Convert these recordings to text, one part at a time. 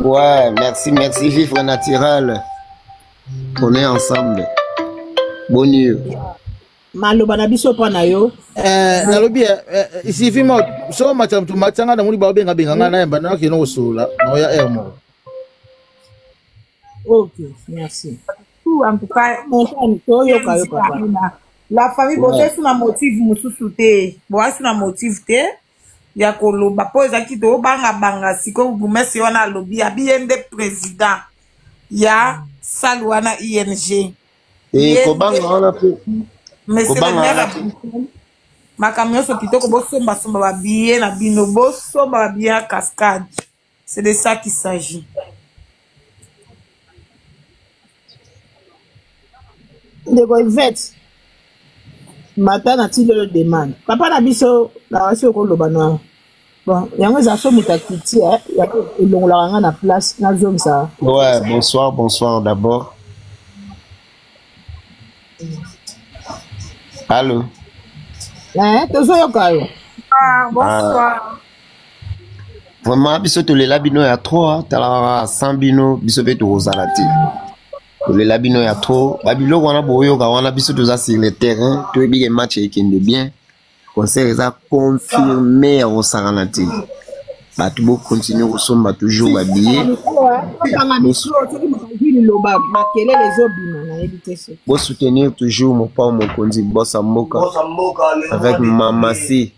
Ouais, merci, merci, vivre naturel. On est ensemble. Bonne nuit. Maloba na biso pa na yo. Nalobi ici vimo so matam tu matanga na muli ba benga benga ngana yamba na kino osula no ya elmo. Ok, merci. En tout cas, la famille bote sous na motif mususu te. Boa sous na motif te. Ya koloba po ezaki to banga banga siko gumesi wana lobi abiende président. Ya salwana ING. Et kobanga wana pe. Monsieur le maire makamio so kitoko bosomba somba ba billet na bino bosomba ba billet cascade. C'est de ça qu'il s'agit. Ndeko Yvette matin na ti le demande papa na biso na wasi okoloba na bon yango za so mutakiti ya elongola nga na place na zone ça. Ouais, bonsoir d'abord. Allô. Tozo yokayo. Bonsoir. Vraiment biso to le labino ya trop tala 100 bino biso be to rozalati. Le labino ya trop babilo wana boyo ka wana biso to za sur le terrain to bi match ekende bien. Concert eza confirmé au saranati. Ba tu bo continuer au somba toujours ba billet. Bon soutenir toujours mon père mon kondi boss Mboka avec Mamassi.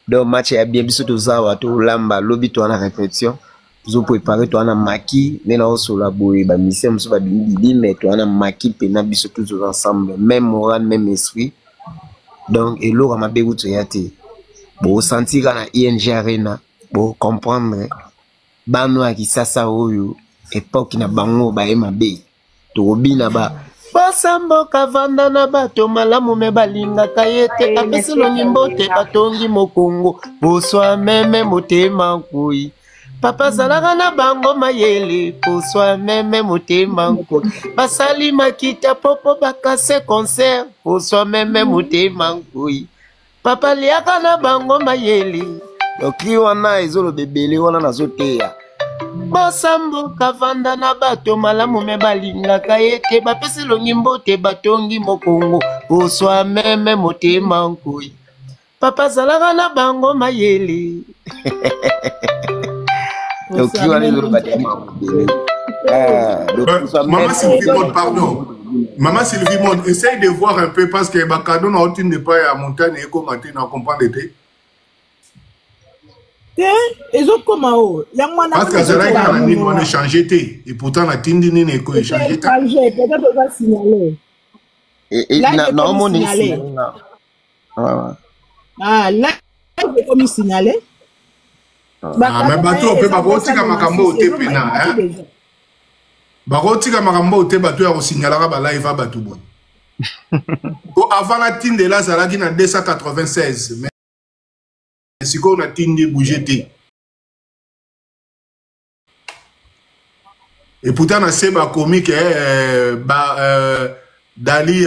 Donc match est bien biso to za wa to lamba lobby to na répétition. Vous préparez toi na maki mais na so la boye ba mission muso ba bindi mais toi na maki pe na biso tous ensemble même moral même esprit. Donc et l'eau ma bégout yate. Bo sentir na ING Arena, bo comprendre bano aki sasa oyo époque na bango ba emabe. To bina ba Basambo kavanda na bato malamu me balinga kayete apesi longimbo te batongi mokongo boswa meme motema nkui. Papa zalaka na bango mayele poswa meme motema nkui. Basali makita popo bakase concert poswa meme motema nkui. Papa liaka na bango mayele lokli wana ezolo bebele wana nazoteya. Basambo kavanda na bato malamu me balingaka ete bapesi longimbo te batongi mokongo poswa meme motema nkui. Papa zalaka na bango mayele. Maman Sylvie Monde, pardon. Maman Sylvie Monde, essaye de voir un peu parce que Bakado n'a aucune de pas à montagne et commenter dans comprendre l'été. Parce que Zara a un niveau de changer et pourtant la tindi n'est pas changé. Peut-être on va signaler. Là, non, mon signaler. Ah, là, il faut me signaler. Ah, mais bateau, on peut pas voir si Makambo au Tépena. Baroti Makambo au Tébato a signalé à live à Batoubo. Avant la tinde là, ça l'a dit en 296. Mais si on a tinde bougé. Et pourtant, on a ces comiques, Dali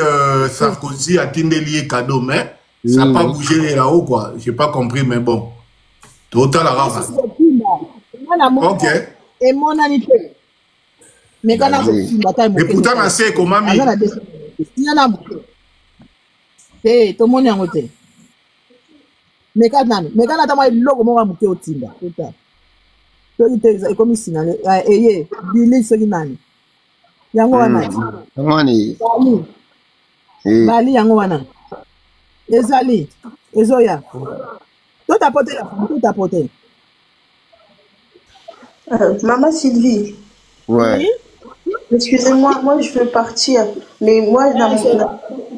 Sarkozy a tinde lié cadeau, mais ça n'a pas bougé là-haut, quoi. J'ai pas compris, mais bon. Total à rave. Ok. Et mon anité. Mais quand on et pourtant, on sait comment. Eh, tout le monde est en côté. Mais quand on a le logo, on va monter au Tinda. C'est comme si on a dit, Billy Solinani. Yango wana. Bali yango wana. Ezali. Ezoya. Tout apporter la femme, tout apporter. Maman Sylvie. Ouais. Oui? Excusez-moi, moi je veux partir. Mais moi,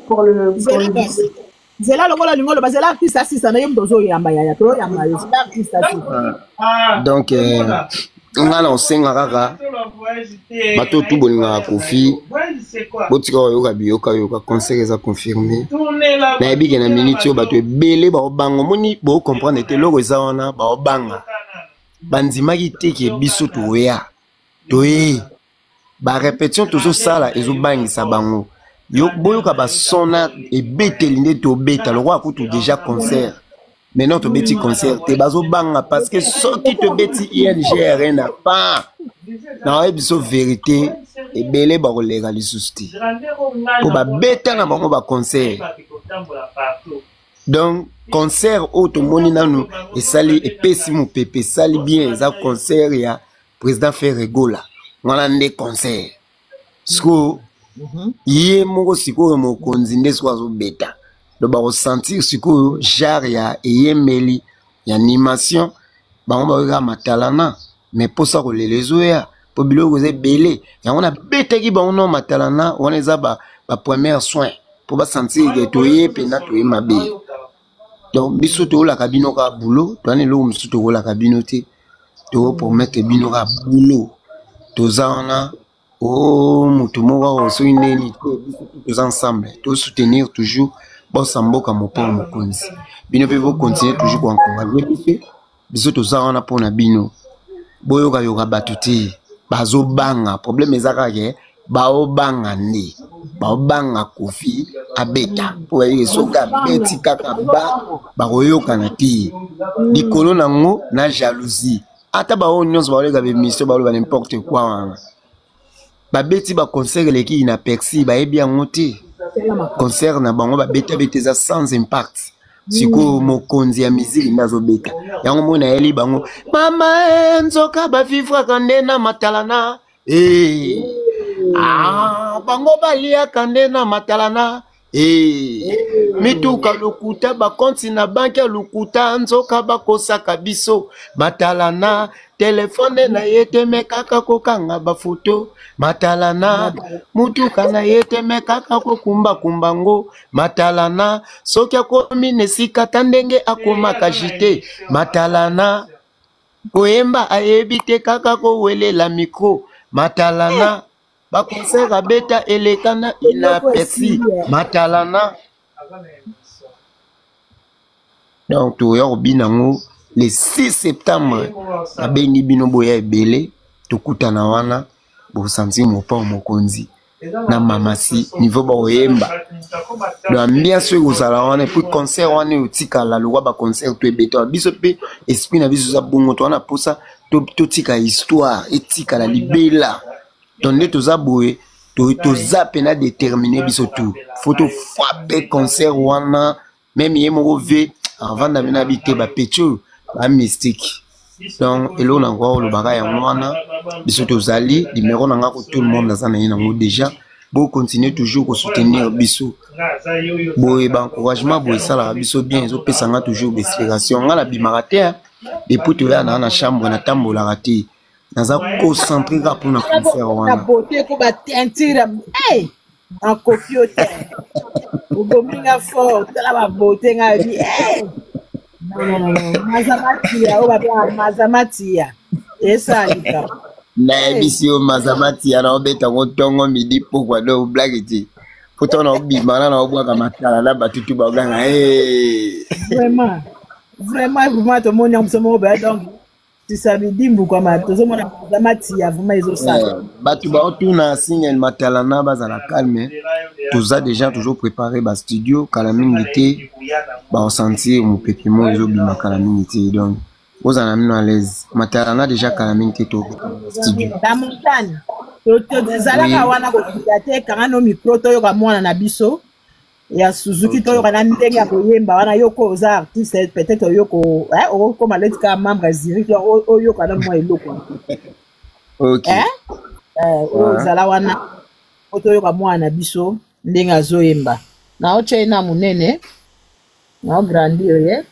pour le. C'est là le rôle du monde, c'est là qui s'assiste à Nayem Dozo Yambaya. Donc, on a lancé un rara. Bateau tout bon à Kofi. Botika yoga bioka yoga conseil a confirmé. Na bi na minute yo bateau belé ba bango moni bo comprendre te logo za wana ba banga. Bandima ki te ke biso to ya. Toye. Ba répétition toujours ça là ezo bangisa bango. Yo boyo ka ba sona e betelinde to beta le roi kutu déjà concert. Maintenant, tu bêtis concert, tu bazo banga parce que ceux qui te bêtis INGR n'a pas. Non, et bien, vérité, et belé, bah, on légalise tout. Pour ba bêta, na bango ba concert. Donc, concert, autre monde, nous, et sali, et pessi mon pépé, sali bien, ça concert, ya, président Ferregola. On a des concerts. Siko, yé, mon siko, mon konzinde, soit au bêta. Donc, bah, ressentir siko, jaria, et yemeli, y animation, bah, on va regarder ma talana, mais pour ça, on les oya, pour bilo, vous êtes belé. Et on a bêta qui, bah, on a ma talana, on les a, bah, premier soin, pour pas sentir que tu es, puis na, tu es ma bé. Donc, biso to la cabine ka boulot, tu as l'eau, biso to la cabine te, to pour mettre bino ka boulot. Tozana, oh, moutoumora, so ineni, tous ensemble, tous soutenir toujours, bon sambo comme mon père, mon konzi. Bino peut vous continuer toujours pour encourager, biso tozana pour na bino. Boyo ka yoka batuti, bazo banga, problème ezaka ke, bao banga ne, bao banga kofi, abeta, pour aller soka beti kaka ba yoka na ti. Dikolo nango na jalousie. Ata ba onions ba olega be mission ba n'importe quoi. Ba beti ba concert leki inaperçu ba ebi angote. Concert na bango ba beta beteza sans impact. Siko mokonzi ya miziki ndazo beta. Yango mona eli bango. Mama nzoka ba vivre kande na matalana. Bango balia kande na matalana. Mituka lukuta ba konti na banki ya lukuta nzoka ba kosaka biso matalana telefone na yete mekaka kokanga ba foto matalana mutuka na yete mekaka kokumba kumbango matalana soki akomi nesika tandenge akoma kajite matalana koyemba ayebite kaka kowelela mikro matalana ba concert abeta elekana inaperçu matalana. Donc tu as binango le 6 septembre na bengi bino boya ebele tokutana wana bo sentir mo pa mokonzi na mamasi niveau ba oyemba l'ambiance ozala wana pour concert wana utika la loi ba concert to ebeta biso pe esprit na biso za bongo to wana posa to tika histoire etika la libela. Donné tous aboués, tous appena déterminé biso tout. Photo frapper concert wana, même yemo ve avant d'amener habiter ba pécho, ba mystique. Donc et là on encore le bagage en wana, biso tous ali, numéro nanga ko tout le monde dans un nango déjà. Bon continuer toujours à soutenir biso. Bon et ben encouragement bon ça la biso bien, ils ont pesanga toujours d'inspiration. On a la bimaraté depuis tu là dans la chambre na tambo la raté. Naza concentré pour na concert wana. Na beauté ko ba tentira. Hey! En copiote. O gominga fort, la ba beauté nga bi. Hey! Non. Mazamatia, o ba mazamatia. Esa lika. Na émission mazamatia na obeta ngotongo midi pourquoi do blague ti. Poto na obi mana na obwa ka matala na batutu ba ganga. Hey! Vraiment to moni amsomo ba donc tu savais dimbu kwa mato zo mona mazamatia vraiment izo ça. Batu ba otuna signe matalana ba za la calme. Tous a déjà toujours préparé ba studio kalamingité ba sentir mon pépiment izo bima kalamingité donc vous en amenez à l'aise. Matalana déjà kalamingité to studio. La montagne. To zalaka wana ko kitate kanga no micro to yo ka mwana na biso. Ya Suzuki to yo kana ndenge ya koyemba wana yoko za artiste peut-être yoko o comme aller ka membre ziri o yo kana mo eloko. OK. O zala wana to yo ka mwana biso ndenge azoyemba. Na o chena munene. Na o grandir ye.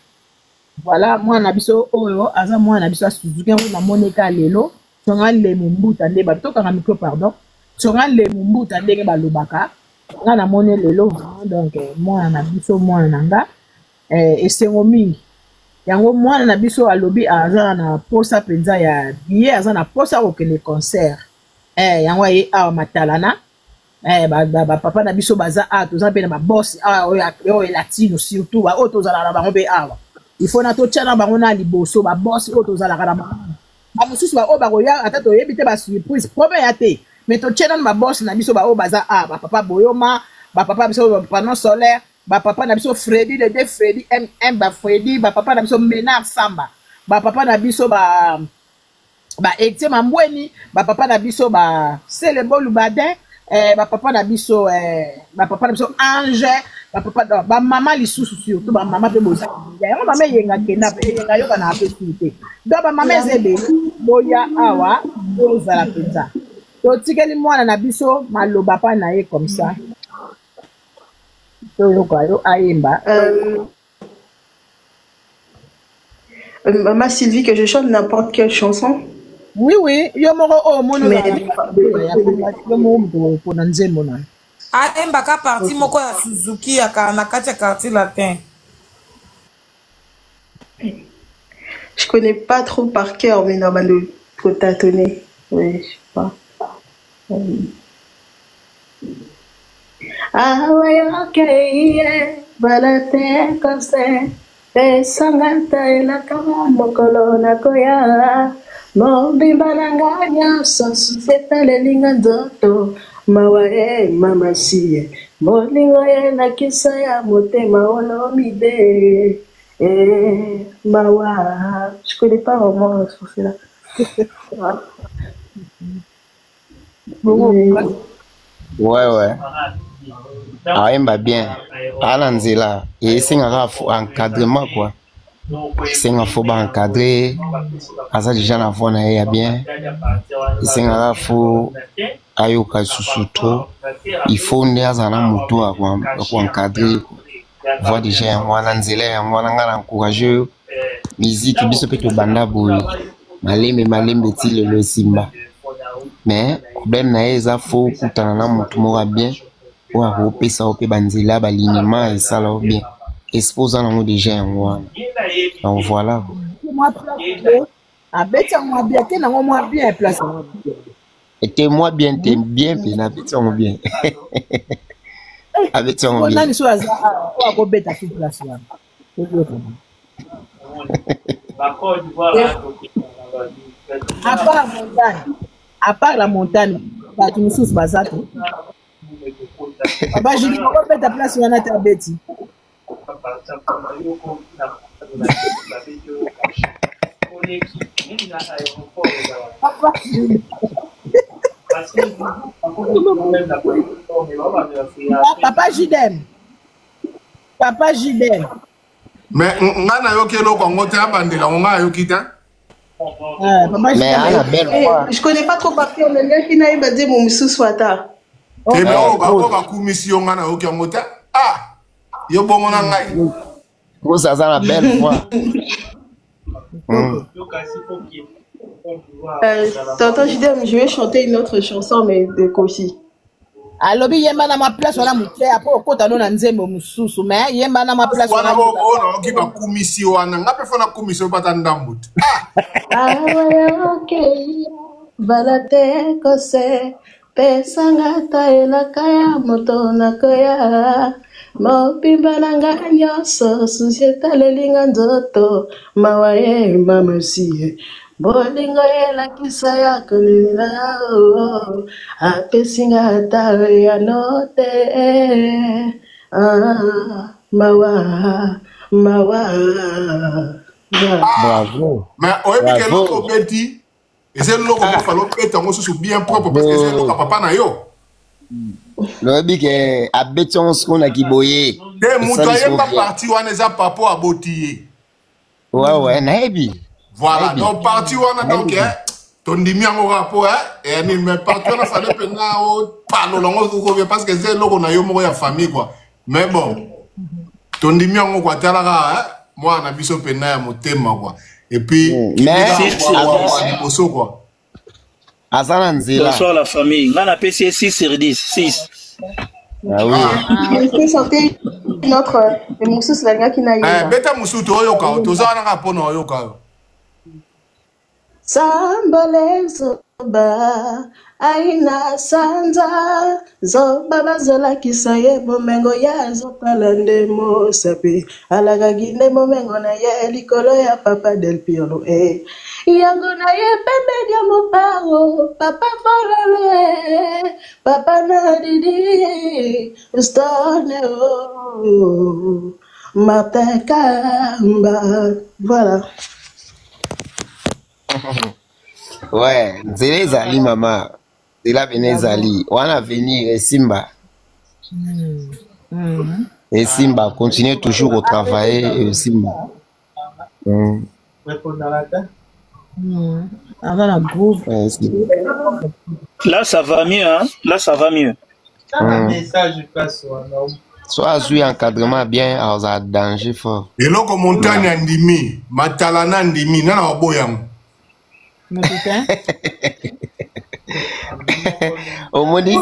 Voilà mwana biso oyo aza mwana biso Suzuki na moneka lelo. Tonga le mumbuta nde ba to ka micro pardon. Tonga le mumbuta ndenge ba lobaka. Nga na mone lelo donc mwana na biso mwana nanga esengo mingi yango mwana na biso alobi aza na posa penza ya biye aza na posa kokende concert yango ye awa matalana ba papa na biso baza toza pe na ba boss oyo latino surtout ba oyo tozala na bango pe awa il faut na to tchana bango na liboso ba boss oyo tozala na bango ba mosusu ba oyo bakoya ata toyebi te ba surprise problème ya te. Mais to tchena ma boss na biso ba o baza ba papa boyoma ba papa biso panneau solaire papa na biso Freddy le deux Freddy M ba Freddy papa na biso Ménard Samba papa na biso ba Etienne Mambweni papa na biso Célébol Badin papa na biso Ange papa maman lisusu surtout maman pe boza ya maman yenga kena yenga yoka na apesité donc maman zebe boya awa boza la peza to tikeli mwana na biso maloba pa na ye comme ça to yoka yo ayemba Maman Sylvie, que je chante n'importe quelle chanson. Oui, yo moro o mono Mais Mbaka parti moko ya Suzuki ya na kati ya quartier latin. je connais pas trop par cœur, mais normalement, faut tâtonner. Oui, je sais pas. Ah ouais, ok, balate comme ça. Sangata ela kama mokolo na koya. Mobimba nanganya soseta lelinga nzoto. Mawae mama siye. Molingo ye na kisa ya motema olomide. Mawa. Je connais pas vraiment ce là. Ouais. Aimba bien. Alanzela. Et c'est un encadrement quoi. C'est un faut encadrer. Asa déjà na voix na ya bien. C'est un faut ayoka susuto. Il faut ndazana mutu kwa encadrer. Voix déjà ya mwana nzela ya mwana ngana encourager. Musique biso pe to banda boy. Malembe ti le simba. Mais problème na eza faut kutana na mutu moko bien. Ou à repérer au banzila l'alignement et ça là bien exposant nous déjà en moi donc voilà moi bien que non moi bien place et moi bien t'es bien bien avec toi bien avec toi bien on a une chose à go beta sur place là à part la montagne bah tu me sous bazate Papa, je dis pourquoi mettre ta place sur un autre bêtise. Papa Jidem. Mais on a eu quel autre on a bandé on a eu quitté. Mais je connais pas trop par cœur, mais le qui n'a pas dit mon monsieur Swata. Et mais on va commission ngana oki ngota ah yo bongo na ngai ko ça la belle fois tonton je vais chanter une autre chanson mais de Kosi. Alobi yemba na ma place wala mutle après okota no na nzembo mususu mais yemba na ma place wala on ki ba commission wana ngape fona commission bata ndambut ah okay balate kose pesanga taela kaya moto na koya mopimba nanga nyoso société lelinga nzoto mawaye mama siye bolingo ela kisa ya kolila apesinga tawe ya note mawa bravo mais oyebi ke loko beti et c'est loko ko falo beta ngo susu bien propre parce que c'est loko papa na yo lobi ke abeton ce qu'on a kiboye de mutoye pas parti wana za papo aboti ouais naebi voilà donc parti wana donc ton dimi ngo rapport et ni mais parti wana fallait penga o palo longo ko parce que c'est loko na yo moko ya famille quoi mais bon ton dimi ngo kwa tala moi na biso pena ya motema quoi et puis mais c'est quoi Azana Nzela bonsoir la famille ngana PC 6 sur 10 6 ah oui je peux chanter une autre Moussou c'est la gars qui n'a eu beta Moussou to yoka to za na rapona yoka Sambole zoba aina sanza zoba bazola kisaye momengo ya zopalande mo sapi alaga gine momengo na ye likolo ya papa del piolo yango na ye pembe dia moparo papa folole papa na didi stone Martin Kamba voilà. Ouais, Zélé Zali, maman. C'est là venez Zali. On a venir et Simba. Et Simba, continue toujours au travail. Et Simba. Là, ça va mieux, hein? Là, ça va mieux. Soit à encadrement bien, à danger fort. Et là, comme montagne andimi, matalana andimi, nana waboyang. Omoni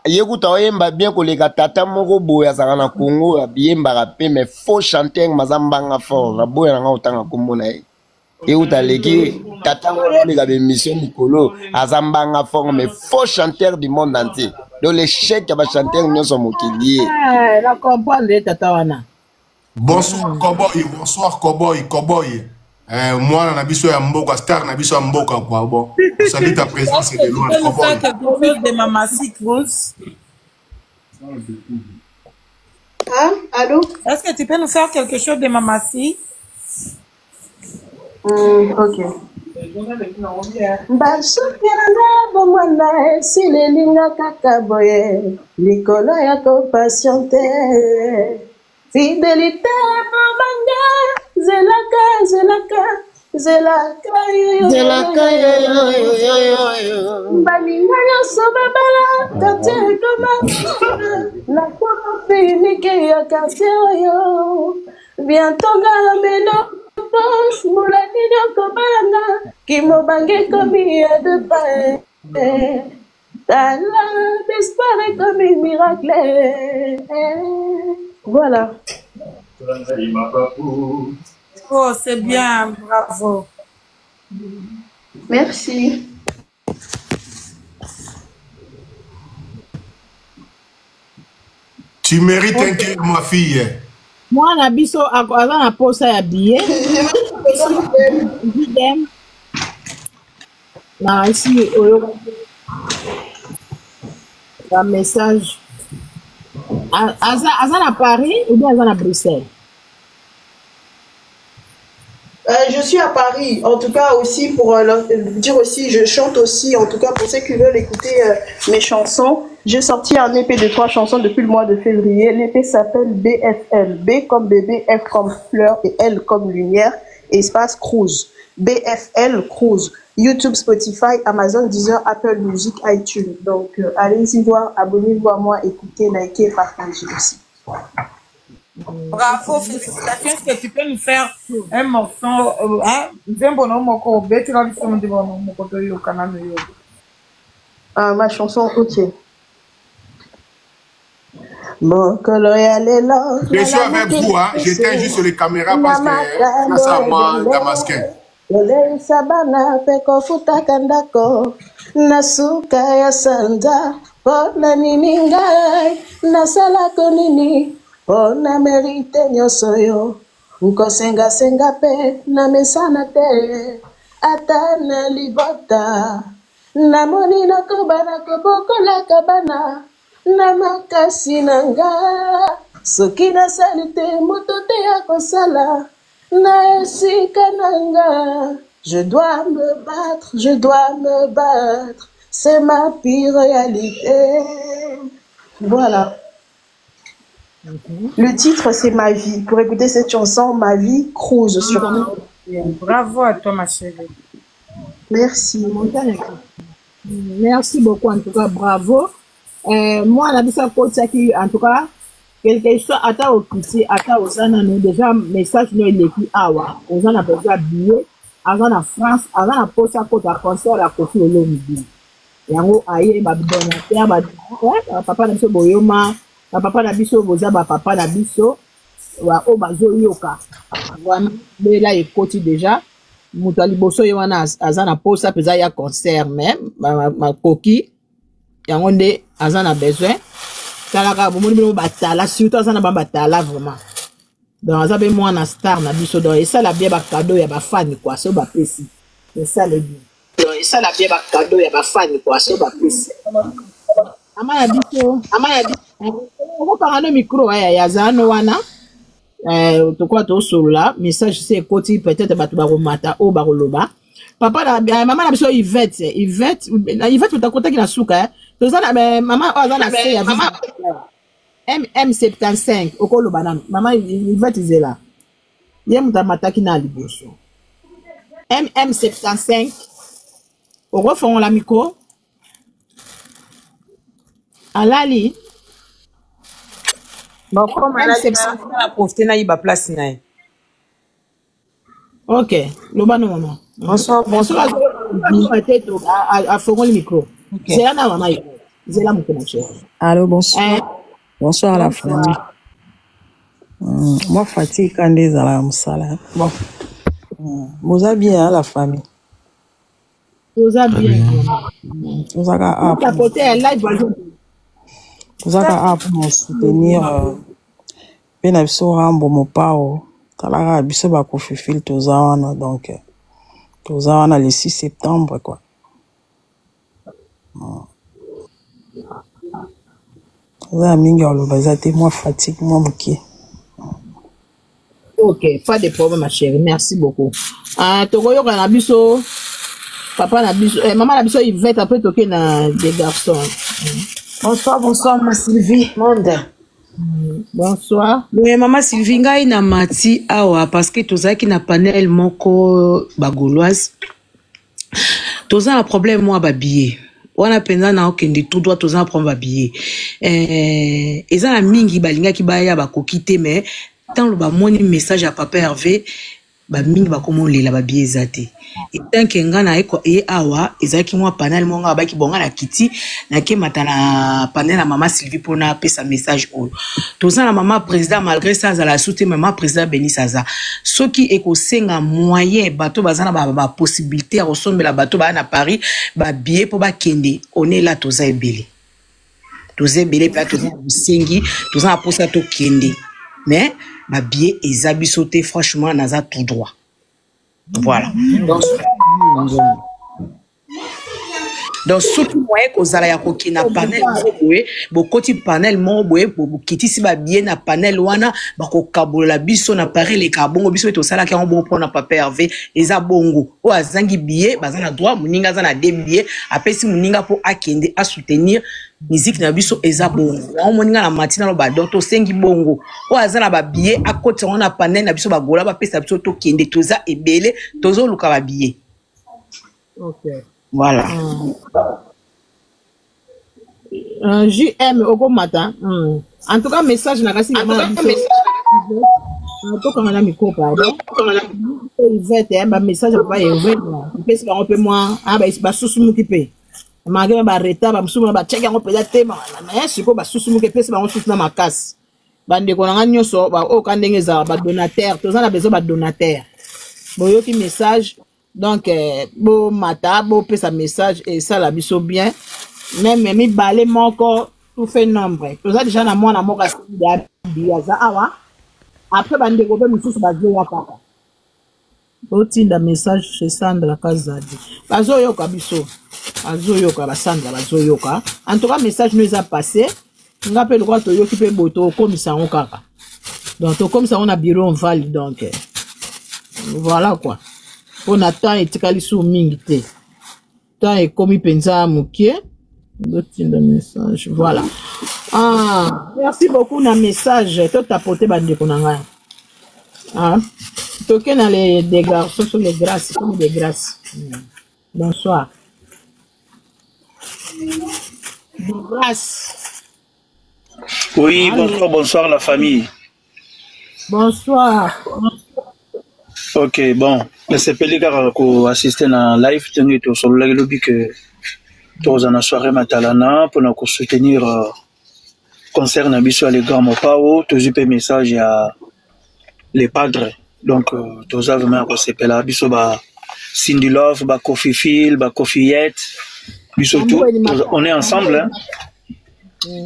yekuta oyemba bien kolega tata moko boya saka na Congo yemba rape mais faux chanter mazambanga fort na boya nga otanga komona yekuta leki tata moko lega be mission mikolo azambanga fort mais faux chanteur du monde entier donc les chèques ya ba chanteur nyonso mokili la comprendre tata wana. Bonsoir Cowboy, bonsoir Cowboy, Cowboy. Moi, na biso ya mboka, star na biso ya mboka quoi. Bon, salut ta présence et de loin Cowboy. Est-ce que tu peux nous faire quelque chose de Mamassi Cruz? Hein? Allô? Est-ce que tu peux nous faire quelque chose de Mamassi? Ok. Basupiranga bomwana silelinga kakaboye likolo ya compatiente fidélité bomanga zelaka baninga nyonso babala quartier koma na kofinike ya quartier oyo bientôt garameno Moulani Nyokobana, qui m'a bangué comme il y a de paix. T'as l'espoir comme un miracle. Voilà. Oh, c'est bien, bravo. Merci. Tu mérites un cœur, ma fille. Moi, na biso aza na posa ya billet. Na ici un message. Aza na Paris ou bien aza na Bruxelles? Je suis à Paris, en tout cas aussi pour dire aussi, je chante aussi, en tout cas pour ceux qui veulent écouter mes chansons. J'ai sorti un EP de 3 chansons depuis le mois de février. L'EP s'appelle BFL, B comme bébé, F comme fleur et L comme lumière, espace Cruise. BFL Cruise. YouTube, Spotify, Amazon, Deezer, Apple Music, iTunes. Donc allez-y voir, abonnez-vous à moi, écoutez, likez et partagez aussi. Bravo, félicitations. Est-ce que tu peux nous faire un morceau, ma chanson, ok. Je suis avec vous, hein. J'éteins juste les caméras parce que ça à moi, Damascus. Sabana peko futaka ndako nasuka ya sanda pona nini ngai nasalako nini pona merite nyonso yo nkosenga pe na mesana te ata na libota namoni nakobana kobokola kabana na makasi na nga soki nasali te moto te ya kosala na esika na nga. Je dois me battre, c'est ma pire réalité. Voilà. Le titre c'est Ma vie. Pour écouter cette chanson, Ma vie, Cruise sur nous. Bravo à toi ma chérie. Merci. Merci beaucoup en tout cas, bravo. Moi, la mission qui en tout cas, quelque chose ata okiti ata osana no déjà message no eleki awa ozana besoin billet azana France azana posa kota concert à Kofi Olomide yango aye ba donateur ba papa na biso boyoma ba papa na biso boza ba papa na biso wa o bazo yoka wana bela ekoti déjà moto aliboso ye wana aza na posa peza ya concert même makoki yango nde aza na besoin talaka bomoni bino batala surtout aza na batala vraiment donc aza be mwana star na biso donc esala bien bakado ya bafani quoi so bapesi c'est ça le bien donc esala bien bakado ya bafani quoi so bapesi ama ya biso okokanga no micro ya zano wana tokoa tosolola message se ekoti peut-être bato bakomata o bakoloba papa na mama na biso Yvette utakotaki na suka toza na mama aza na se ya M75 okoloba nano mama Yvette izela ye muta mataki na liboso M75 okofongola micro alali ok loba no mama bonsoir afongoli le micro c'est là maman c'est là mon cher allô bonsoir à la famille moi Fatih Kandé Zala Moussala bon vous avez bien la famille vous avez bien vous avez pour soutenir ben biso rambo mopao talaka biso ba kofifil tozawana donc tozawana le 6 septembre quoi za mingi oloba za te moi fatigue moi mokie. Ok, pas de problème ma chérie, merci beaucoup. Tokoyo kana biso papa na biso maman na biso Yvette après toke na des garçons. Bonsoir ma Sylvie monde. Bonsoir. Oui maman Sylvie ngai na mati awa parce que tozaki na panel moko bagoloise. Toza na problème moi ba billet. Wana penza na okende tout droit toza na problème ba billet. Eza na mingi balinga ki baya ba kokite mais tant le ba moni message à papa Hervé ba mingi ba komo lela ba billet zate. Et tant que ngana eko e awa ezaki moi panel monga ba ki bonga na kiti na ke matana panel na maman Sylvie pona pesa message oyo toza na maman président malgré ça za la soute maman président Beni Saza soki eko senga moyen bato bazana ba possibilité à ressemble la bato ba na Paris ba billet pour ba kende on est là toza ebele pa toza sengi toza na posa to kende mais ba billet ezabi sauté franchement naza tout droit. Voilà. Donc surtout moyen ko zala ya ko kina panel boye bo koti panel mo boye bo kitisi ba bien na panel wana ba ko kabola biso na Paris les kabongo biso to sala ki on bon prendre papa Hervé eza bongo o azangi billet bazana droit muninga za na deux billets apesi muninga po akende a soutenir musique na biso eza bongo on moninga na matina lo ba donc to sengi bongo o azana ba billet a côté on a panel na biso ba gola ba pesa biso to kende toza ebele tozo luka ba billet. OK. Voilà. JM au matin. En tout cas, message na kasi message. To quand on a micro pardon. Yvette ba message pas Yvette. Parce qu'on peut moi ba susumu ki pe. Malgré ba reta ba musumu ba check yango pela tema. Mais siko ba susumu ki pe se ba on susu na makasi. Bande ko nga nyoso ba o kandenge za ba donateur. Toza na besoin ba donateur. Boyo ki message. Donc, bon mata, bon peut sa message et ça la biso bien. Même mi balé moko tout fait nombre. Tout ça déjà na moi na moka biaza awa. Après bande ko be mususu bazwe ya papa. Otinda message chez Sandra Kazadi. Bazo yoka biso. Bazo yoka ba Sandra bazo yoka. En tout cas message nous a passé. Nga pe lokwa to yoki pe boto komisa on kaka. Donc to comme ça on a bureau on valide donc. Voilà quoi. On attend et tikali sou mingi te. Tant et komi penza mukie. D'autres message. Voilà. Merci beaucoup na message. Tout tapoter bande konanga. Toqué dans les garçons sur les grâces, comme des grâces. Bonsoir. Des grâces. Oui, bonsoir la famille. Bonsoir. Ok, bon. C'est Pelika qui assiste en live. Nous sommes là que tous en soirée matalana pour nous soutenir concernant Bissou à l'égard Mopao. Tous les messages à les padres. Donc, tous vraiment qu'on s'appelle là, biso ba Cindy Love, ba Kofi Phil, ba Kofi Yet, biso tout, on est ensemble, hein.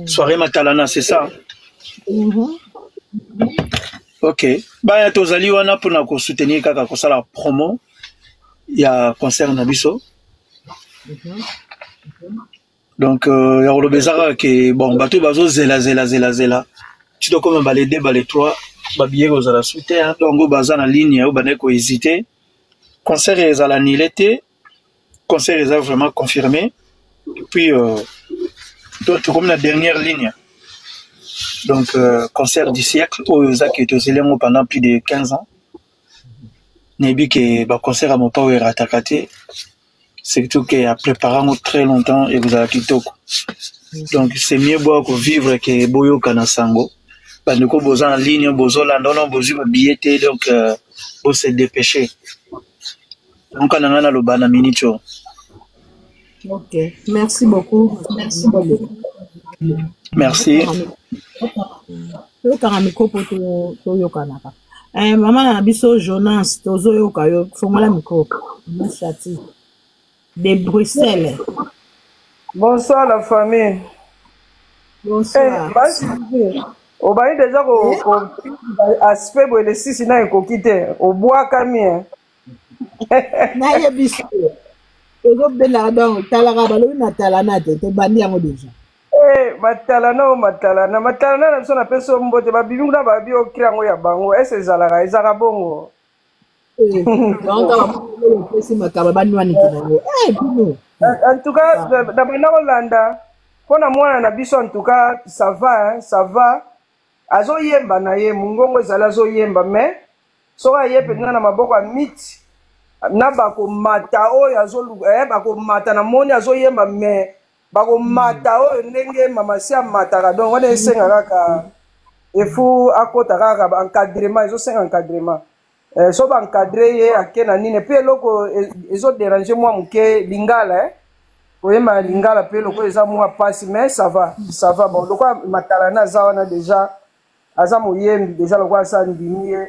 Soirée Matalana, c'est ça. Ok. Bah, tozali wana pour nous soutenir kaka ko la promo. Il y a concert na biso. Donc, il y a le bezara que bon, bateau bazo zela. Tu dois comme les 2, les 3, babiller aux la soutenir. Donc, au bazar en ligne, au bané ko hésiter. Concert est à la nilete. Concert est vraiment confirmé. Et puis, tu comme la dernière ligne. Donc, concert du siècle, au qui est aux pendant plus de 15 ans. Nebi que le concert à mon père est rattaqué. C'est tout qui a préparé très longtemps et vous avez quitté. Donc, c'est mieux boire que vivre que boyo kanasango. Parce que vous en ligne, vous en landon, vous avez billetté, donc, vous se dépêcher. Donc, on a le ban à minicho. Ok, merci beaucoup. Merci. Maman na biso Jonas tozo yoka yo fongola micro Chati de Bruxelles. Bonsoir la famille. Bonsoir. On va déjà au aspect pour les 6 na quitter au bois camien. Na ye biso. Tozo bela donc talaka balo na talana te bandi yango déjà. Matalana na biso na peso mbote babibingu na babi okira ngo ya bango ese ezalaka bongo en tout cas na bana kolanda mpona mwana na biso en tout cas ça va azoyemba na ye mungongo ezali azoyemba mais soki aye mpenza na maboko ya miti na bakomata oyo bakomata na moni azoyemba mais bakomata oyo ndenge mama si amataka donc wana esenga kaka efu akota kaka encadrement ezosenga encadrement so baencadre ye ake na nini mpe eloko ezoderange mwa moke lingala koyemba lingala mpe eloko eza mwa pasi mais ça va bon lokwa matalana aza wana déjà aza moyembi déjà lokwa asa ndimi ye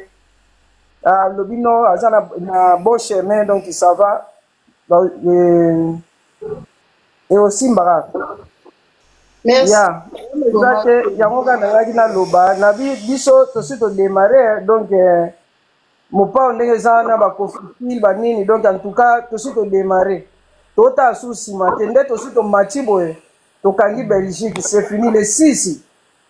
alobi no aza na bon chemin donc ça va et aussi mbara merci ya ezate yango kaka nangaki naloba na biso tosi todémarre donc mopao ndenge eza wana bakofil banini donc en tout cas tosi todémarre tota su nsima te nde tosi tomati boye tokangi Belgique c'est fini le 6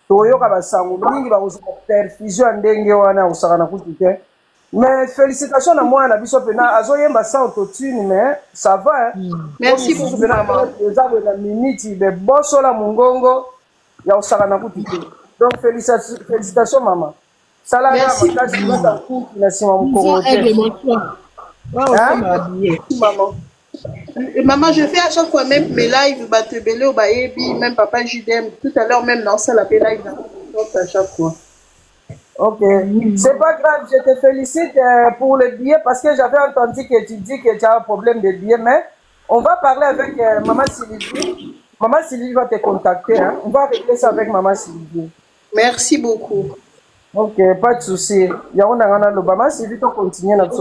toyoka basango mingi bakozala perfusion ya ndenge wana akosaka na kutu te mais félicitations na mwana na biso pena azoyemba sans autotune mais ça va merci beaucoup eza boye na miniti de bosola mongongo ya kosaka na kutu te donc félicitations mama sala na makasi bata kuki na nsima mokolo te maman je fais à chaque fois même mes lives batebele au baebi même papa JDM tout à l'heure même dans ça la live à chaque fois. Ok, c'est pas grave, je te félicite pour le billet parce que j'avais entendu que tu dis que tu as un problème de billet, mais on va parler avec Maman Sylvie. Maman Sylvie va te contacter, hein. On va régler ça avec Maman Sylvie. Merci beaucoup. Ok, pas de souci. Il y a un Maman Sylvie, tu continues à faire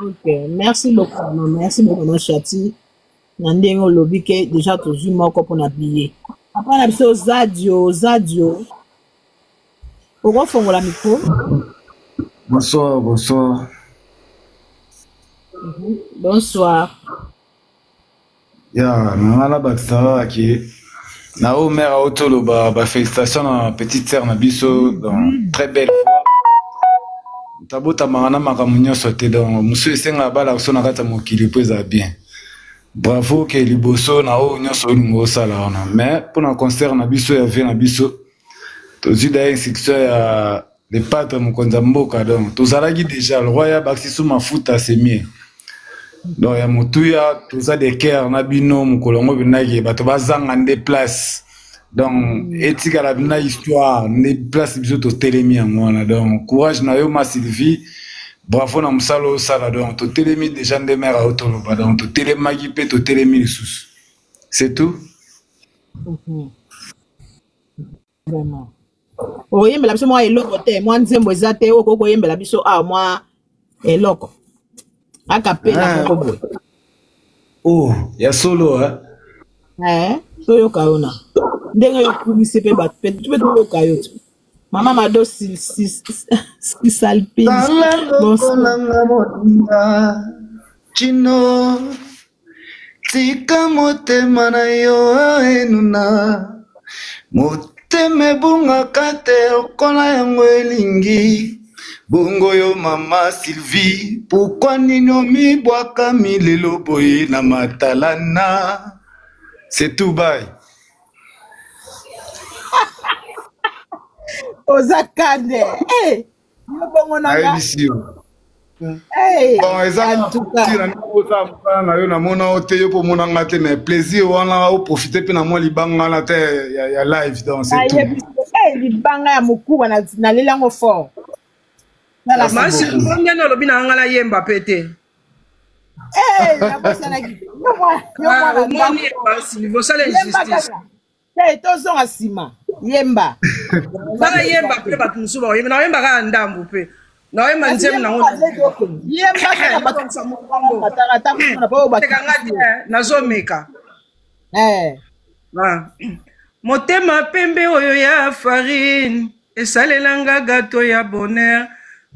Ok, merci beaucoup, maman. Merci beaucoup, maman Chati. Nandeng olobi ke déjà tozui moko pour na billet. Après na biso Zadio. Oko fongola micro. Bonsoir. Bonsoir. Ya, nangala bakisara ki na o mère autolo ba félicitations na petite sœur na biso donc très belle voix. Tabota mangana makamunyo sote donc monsieur senga bala so na kata mokili poza bien. Bravo que liboso na o nyonso ngo sala wana mais pour un concert na biso ya vie na biso tozi da instruction ya les padres mokonza mboka donc tozalaki déjà le roi ya baxi sous mafuta semie donc ya mutuya toza de cœur na bino mukolongo binaki bato bazanga nde place donc etika la bina histoire nde place biso to telemi yango wana donc courage na yo ma Sylvie. Bravo na musalo sala donc to telemi déjà de mère autoloba donc to telemaki pe to telemi lisusu. C'est tout. Vraiment. oyembela biso mwa eloko te mwa nzembo eza te oyo kokoyembela biso awa mwa eloko akapela moko boye Oh, ya solo toyoka yo na ndenge yokumisi mpe bato mpe toyoka yo te mama mado sisalpinanga motema chino tika motema na yo enuna motema ebungaka te okola yango elingi bongo yo mama Sylvie pourquoi nini omibwaka milelo boye na matalana c'est tout bye oza kande bongo nanga bon eza tira na yo namona o te yo po monanga te mais plaisir wana oprofite mpe na mwa libanga wana te ya live donc c'est tout libanga ya mokuba nalela yango fort masi ngana olobi na ngala yemba pe te vosala injustice tozonga nsima yemba bala yemba mpe bato mosusu bakoyemba naoyemba kaka ndambu mpe naoyemba nzemu nango nazomeka motema pembe oyo ya farine esalelanga gato ya bonheur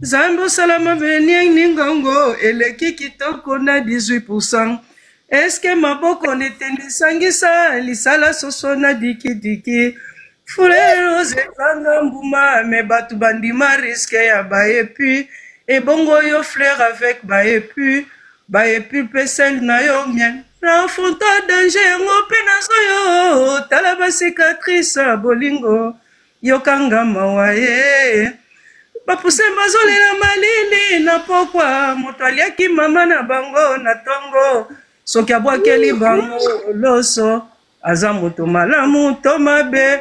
Zambe osalama veni ningongo eleki kitoko na 18%. Eske maboko netendisangisa lisala soso na diki fulero zekanga mbuma me batu bandima risque ya baepi ebongo yo fleur avec baepi pesel na yo mien na fonta danger yango pe nazo yo tala ba cicatrice bolingo yokanga mawaye bapuse bazolela malili na pokwa moto aliaki mama na bango na tongo soki abwakeli bango loso aza moto malamu to mabe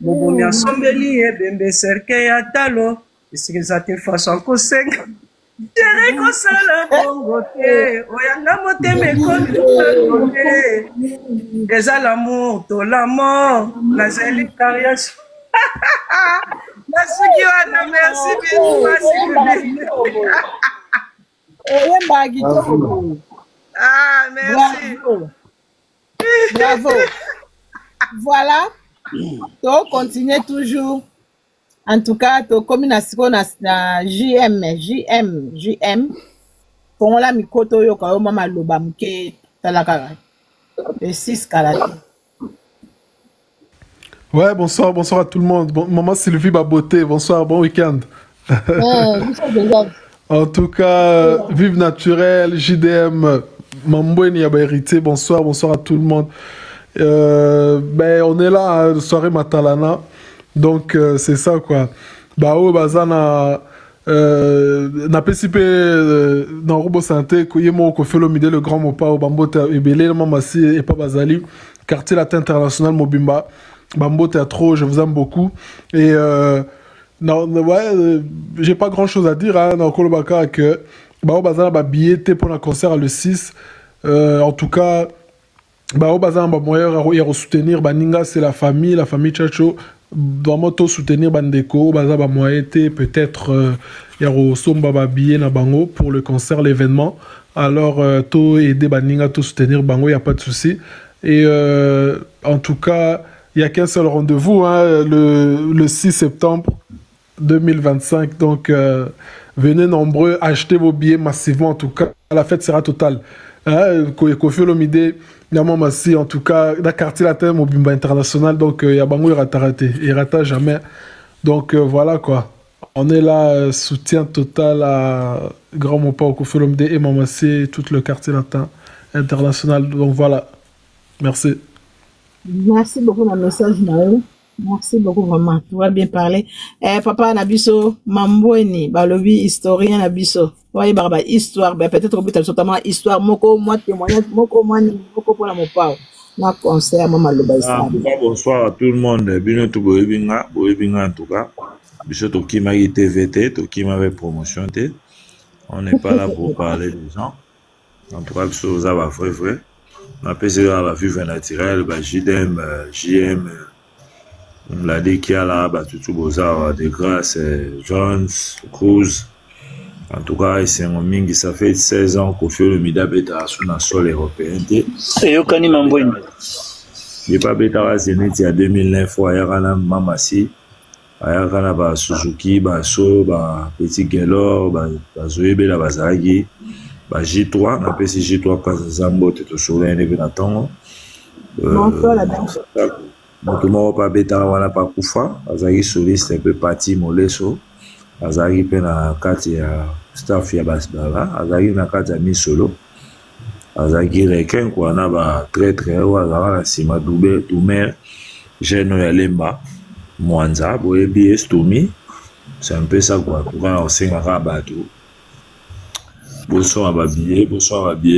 mobomi asombeli ebembe serke ya talo esikisa te faso akosenga tere kosala bongo te oyanga motema ekomi te eza l'amour to la mort nazali variation Nasuki wana merci beaucoup. Ah merci. Bravo. Voilà. To continue toujours. En tout cas, to comme na JM. Pour la mikoto yo ka mama loba mke talaka. Le 6 karate. Ouais, bonsoir à tout le monde. Maman Sylvie Baboté, bonsoir, bon week-end. En tout cas, Vive Naturel, JDM, Mambouen Yaba Hérité, bonsoir à tout le monde. On est là, hein, soirée Matalana, donc c'est ça quoi. Bazana, na PCP dans Robo Santé, Koyemo Kofelomide, le grand mopa, Bambote, Ebele, Mamassi et pas Bazali, quartier latin international Mobimba. Bambo Théâtre, je vous aime beaucoup. Et j'ai pas grand chose à dire hein, dans Kolobaka que Bazana va billet pour le concert le 6. En tout cas, Bazana va moyen soutenir Baninga, c'est la famille Chacho. Vraiment tout soutenir Bandeko, Bazana va moyen peut-être Somba va billet na Bango pour le concert, l'événement. Alors tout aider Baninga, tout soutenir Bango, y a pas de souci. Et en tout cas. Il n'y a qu'un seul rendez-vous, hein, le 6 septembre 2025. Donc, venez nombreux, achetez vos billets massivement. En tout cas, la fête sera totale. Kofi Olomide, Massi, en tout cas, dans le quartier latin, Mobimba International. Donc, il y a Bango, il rata jamais. Donc, voilà quoi. On est là, soutien total à Grand Mopa, Kofi Olomide et Mamassi, tout le quartier latin international. Donc, voilà. Merci. Merci beaucoup pour le message, Naël. Merci beaucoup, maman. Tu vas bien parler. Papa Nabiso, Mamboeni, Balobi, historien Nabiso. Oui, barba, histoire, peut-être au but, notamment histoire, moko, moi, témoignage, moko, pour la mopa. Moi, concert, maman, le baïsa. Bonsoir à tout le monde. Bienvenue tout Boebinga en tout cas. Biso Tokima TVT, Tokima avec promotion T. On n'est pas là pour parler des gens. En tout cas, Biso, ça va vrai. On a la Vive Naturel, JDM, JM, La Dekia là, Batutu Bozar, De Grasse, Jones, Cruz. En tout cas, c'est un mingi, ça fait 16 ans qu'on fait le Mida Beta sur le sol européen. Et Yokani Mamboine. Il n'y a pas Beta Zénith, il y a 2009, il y a Mamasi, il y a Suzuki, So, Petit Gelor, Zoé Bela Bazagi, J3, on appelle J3 quand Zambo, tu te souviens, il y a un Motomo pa beta wana pa kufa azaki soliste un peu parti moleso azaki pe na kati ya staff ya basbala azaki na kati ya mi solo azaki requin kwa na ba très très wa na sima dube tumer geno ya lemba mwanza boye BS Tomi c'est un peu ça quoi quand on singa rabatu bonsoir Babié,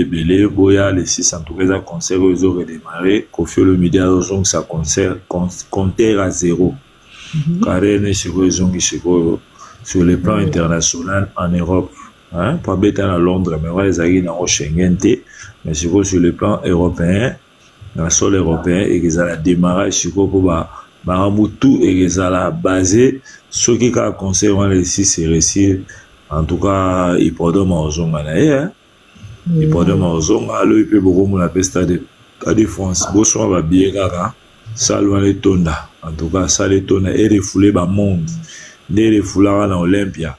Belé, Boya, les 6 en tout cas, concert, ils ont redémarré. Kofi Olomide a rejoint sa concert, compteur à 0. Karen sur le plan international en Europe. Hein? Pas bête à Londres, mais ouais, ils ont Schengen, mais sur le plan européen, dans le sol européen, et ils ont démarré sur Baramoutou, et ils ont basé, ceux qui ont concert, les 6 c'est réussi. En tout cas, il peut donner il peut donner il peut beaucoup la peste à défense. Bonsoir, Babié, Gaga. Salva les tonda. En tout cas, ça les tonda et refoulé le monde. Dès les foulards en Olympia.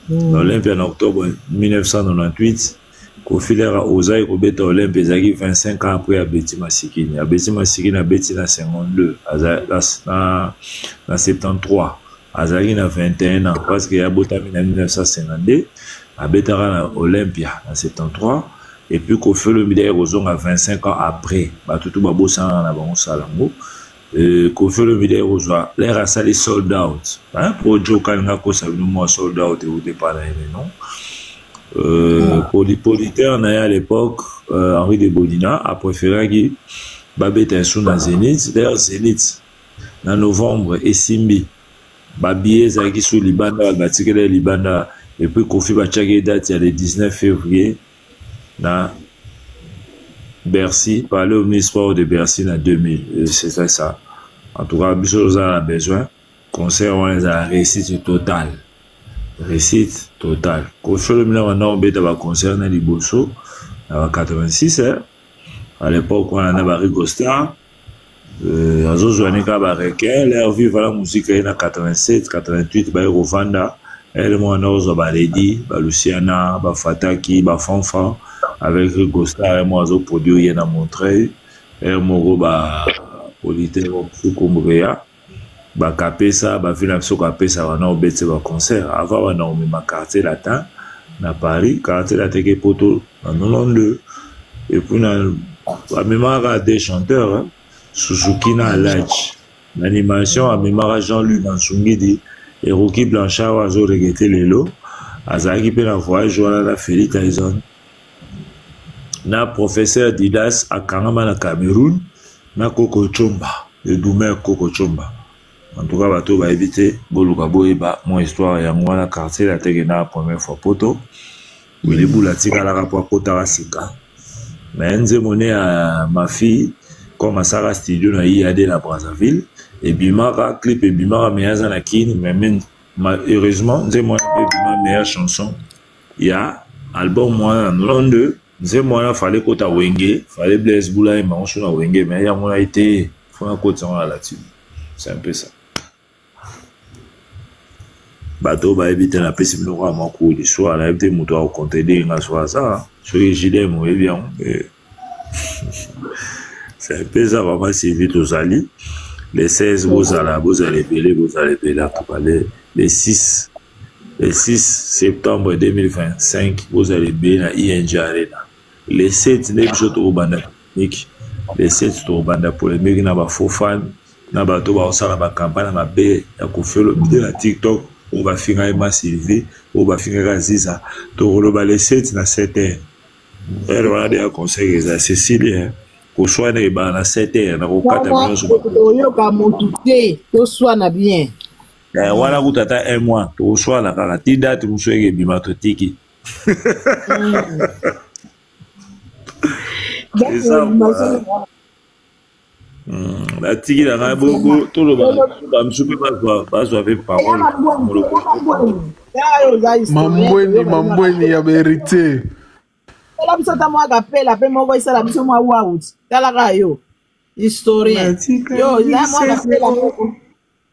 L'Olympia en octobre 1998. Kofi Lera Ozaï Kobeta Olympia, Zagi 25 ans après à Betty Massikini. À Betty Massikini, à Betty na 52. À 73. Azari na 21 ans, parce qu'il y a Botami en 1952, à Betara Olympia en 73, et puis Kofi Olomide Rozong à 25 ans après, Batutu Babosa en avant Salango, Kofi Olomide Rozong, l'air à sali sold out, pour Joe Kalingako, ça veut dire sold out et vous déparlez, non? Politaire, à l'époque, Henri de Bodina a préféré qu'il Babette un sou dans Zénith, d'ailleurs Zénith, en novembre, et Simbi. Babié Zaki sous Libanda, Batikele Libanda, et puis Kofi Bachagé date il y a le 19 février dans Bercy, par le Omnisport de Bercy en 2000. C'est ça. En tout cas, Bissot a besoin. Concert, on a réussite totale. Réussite totale. Kofi le Milan, on a un concert dans Liboso, en 86. À l'époque, on a un Barry Gostar. Azo Zouanika Bareke, leur vie va la musique en 87, 88, ba Rovanda, elle moi Nozo Baledi, ba Luciana, ba Fataki, ba Fanfa, avec Gostar et moi Azo produit rien à montrer, et Moro ba Polité Fukumbrea, ba Kapesa, ba Vinapso Kapesa, wana obetse ba concert, avant wana on ma quartier latin, na Paris, quartier latin qui poto, en 92, et puis na mémoire des chanteurs, hein. Suzuki na Lodge. L'animation a mémoire Jean-Luc Mansungidi et Rocky Blanchard a regretté les lots. Azaki pe la voyage à la Félix Tyson. Na professeur Didas à Karama na Cameroun. Na Koko Chomba. Le Doumer Koko Chomba. En tout cas, bateau va éviter. Boluka Boeba. Mon histoire est en moi la quartier la tegena la première fois poto. Où il est boulatika la rapport Kotara Sika. Mais nze monnaie à ma fille. Comme à Sarah Studio na IAD la Brazzaville et Bimara clip et Bimara meilleure na kin mais heureusement c'est moi ma meilleure chanson il y a album moi en Londres c'est moi fallait que ta Wenge fallait Blaise Boula et Manchou na Wenge mais il y a moi été faut un côté là-dessus c'est un peu ça bateau va éviter la peste le roi mon coup du soir là éviter moto au compter des na soir ça sur les gilets moi bien c'est un peu ça, va passer vite aux alliés. Les 16, vous allez payer, en tout cas, les 6 septembre 2025, vous allez payer la ING Arena. Les 7, les 7, les 7, pour les mecs, n'a pas faux fan, n'a pas tout, on la campagne, n'a pas il y a qu'on fait le vidéo la TikTok, on va finir ma Sylvie, on va finir à Ziza, tout le les 7, n'a 7 heures. Elle va dire un conseil, c'est Cécilie, ko soit na ba na 7 heures na ko 4 heures yo ka motuté to soit na bien wala kutata un mois to soit la kala ti date musweke bima to tiki La tiki la na beaucoup tout le monde je peux pas avec parole. Mambweni ya vérité. La biso ta moi appelle après moi voice la biso moi out. Tala ka yo. Historien. Yo, là moi appelle.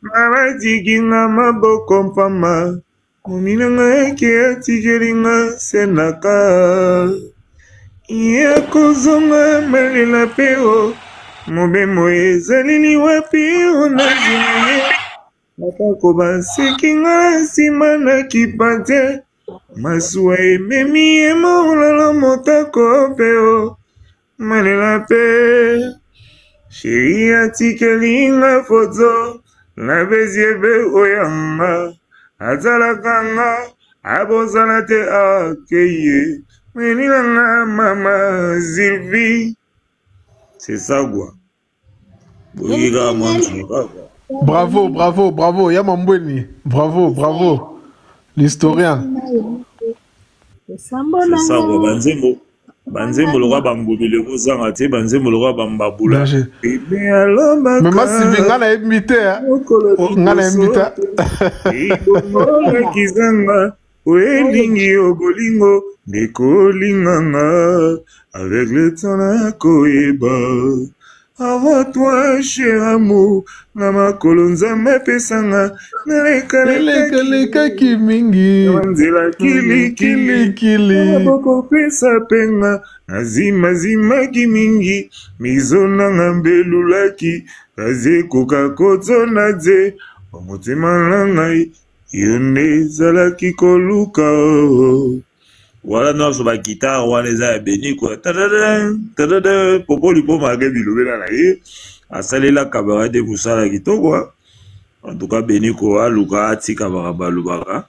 Mama tiki na maboko mpama. Mumina ngeke tikiringa senaka. Iya kozonga malela peo. Mobemo ezalili wapi onazimye. Natako basekinga nsima na kipate. Masuwa ememi emololo motako peo. Malela pe. Sheri atikelinga foto. Na beziebe oyanga. Azalakanga. Abozala te akeye. Menilanga mama Sylvie. C'est ça quoi. Bravo, bravo, bravo. Yamambweni. Bravo, bravo. L'historien. C'est ça quoi. Banzembo le roi bambobile kozanga te banzembo le roi bambabula. Mais ma Sylvie ngana invité ngana invité. Kizanga oelingi obolingo nekolinganga avec le temps na koeba. Avant toi, cher amour, Nama Kolonzame pesanga, Neleka kimingi, Wanzela kili, Boko pesa penga, Azima zima kimingi, Mizona ngambelulaki, Kaze koka kozo naze, Omotima langai, Yone zalaki koluka. Voilà, non, sur la guitare, on les a bénis, quoi. Popo, lui, pour m'aguer, biloué, là, à saler la caméra de Moussa, la guitare, quoi. En tout cas, bénis, quoi, Luka, Ati, Kamaraba, Lubara,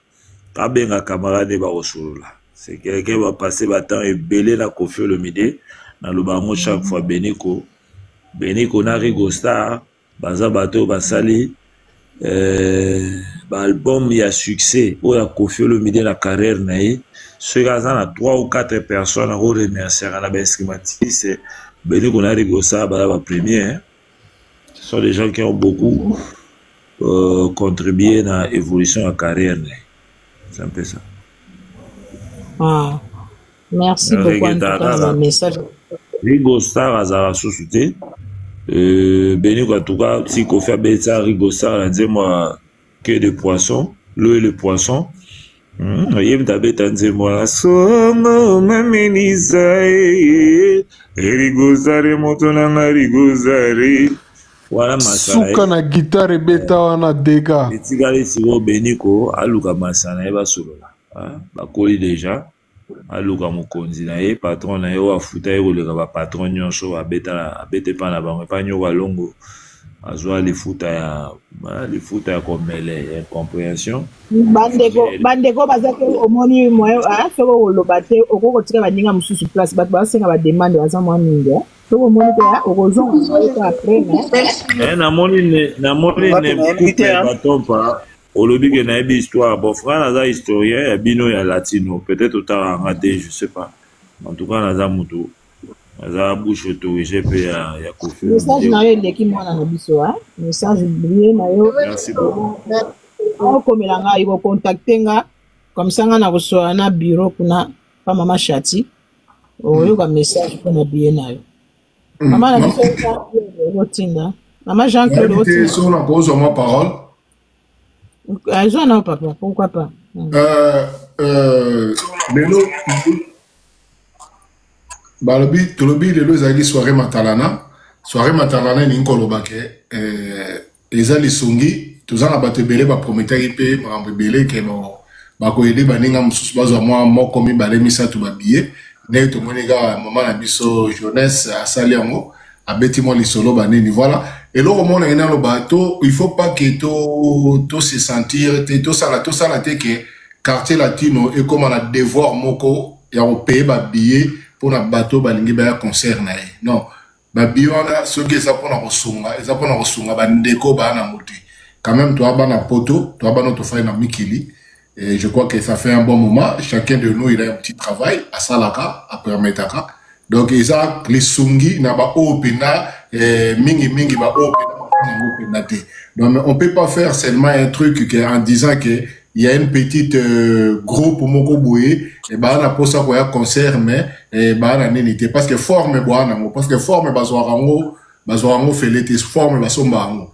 Kabenga, camarade de Barosula. C'est quelqu'un va passer, temps et belé la Kofi le midi, dans le baron, chaque fois, Beniko, n'a rigosta, Baza Bateau, Basali, album, il y a succès, où il y a Kofi le midi, la carrière, naïe. Ce gars-là, a 3 ou 4 personnes à remercier à la baisse climatique. C'est Béni qu'on a rigolé ça, la première. Ce sont des gens qui ont beaucoup contribué dans l'évolution de la carrière. C'est un peu ça. Ah, merci beaucoup en tout cas pour le message. Rigo Star a Zara Soussouté. Béni en tout cas, si qu'on fait ça, Rigo Star a dit moi que des poissons, l'eau et le poisson. Yem tabeta nzemwa songo mamenizae erigozare motonanga rigozare wala masala suka na guitare beta wana dega etikali siwo beniko aluka masana eba solola bakoli deja aluka mokonzi na ye patron na ye wafuta ye koleka ba patron nyonso abete pa na bango pa nyo walongo azwa lifuta ya komele ya compréhension bandeko bazake omoni moyo soko koloba te okokotika baninga mosusu place bato basenga bademande baza mwa mingi soko omoni te okozonga après namoni ne coupe batompa olobi ke nayebi histoire bon frère naza historien ya bino ya latino peut-être otalanga te je sais pas en tout cas naza mutu naza bouche autorisée pe ya Kofi message na yo eleki mwana na biso message brie na yo merci beaucoup okomela ngai kocontacte nga comme ça nga na kosola na bureau kuna pa mama Shati oyoka message mpona bie na yo mama na biso otinda mama Jean-Claude otinda so na kozwa ma parole non papa pourquoi pas lelo balobi tolobi lelo ezalaki soirée matalana elingi koloba ke eza lisungi toza na bato ebele baprometaki mpe makambo ebele ke bakoyede baninga mosusu bazwa mwa moko mibale misato babiye ndenge tomoni kaka mama na biso jeunesse asali yango abeti mwa lisolo banini voilà eloko mona ena loba to il faut pas que to se sentir te tosala te ke quartier latino ekoma na devoir moko ya kopaye babiye mpona bato balingi baya concert na ye non babiye wana soki eza mpona kosunga bandeko baya na moti quand même toa bana poto toa bana tofai na mikili et je crois que ça fait un bon moment chacun de nous il a un petit travail à salaka à permettre donc ils ont les sungi na ba opena mingi ba open. Donc on peut pas faire seulement un truc en disant que il y a une petite groupe moko boye et bah on a pour ça quoi concert mais bah on n'était parce que forme parce que forme bazorango felete forme basombango.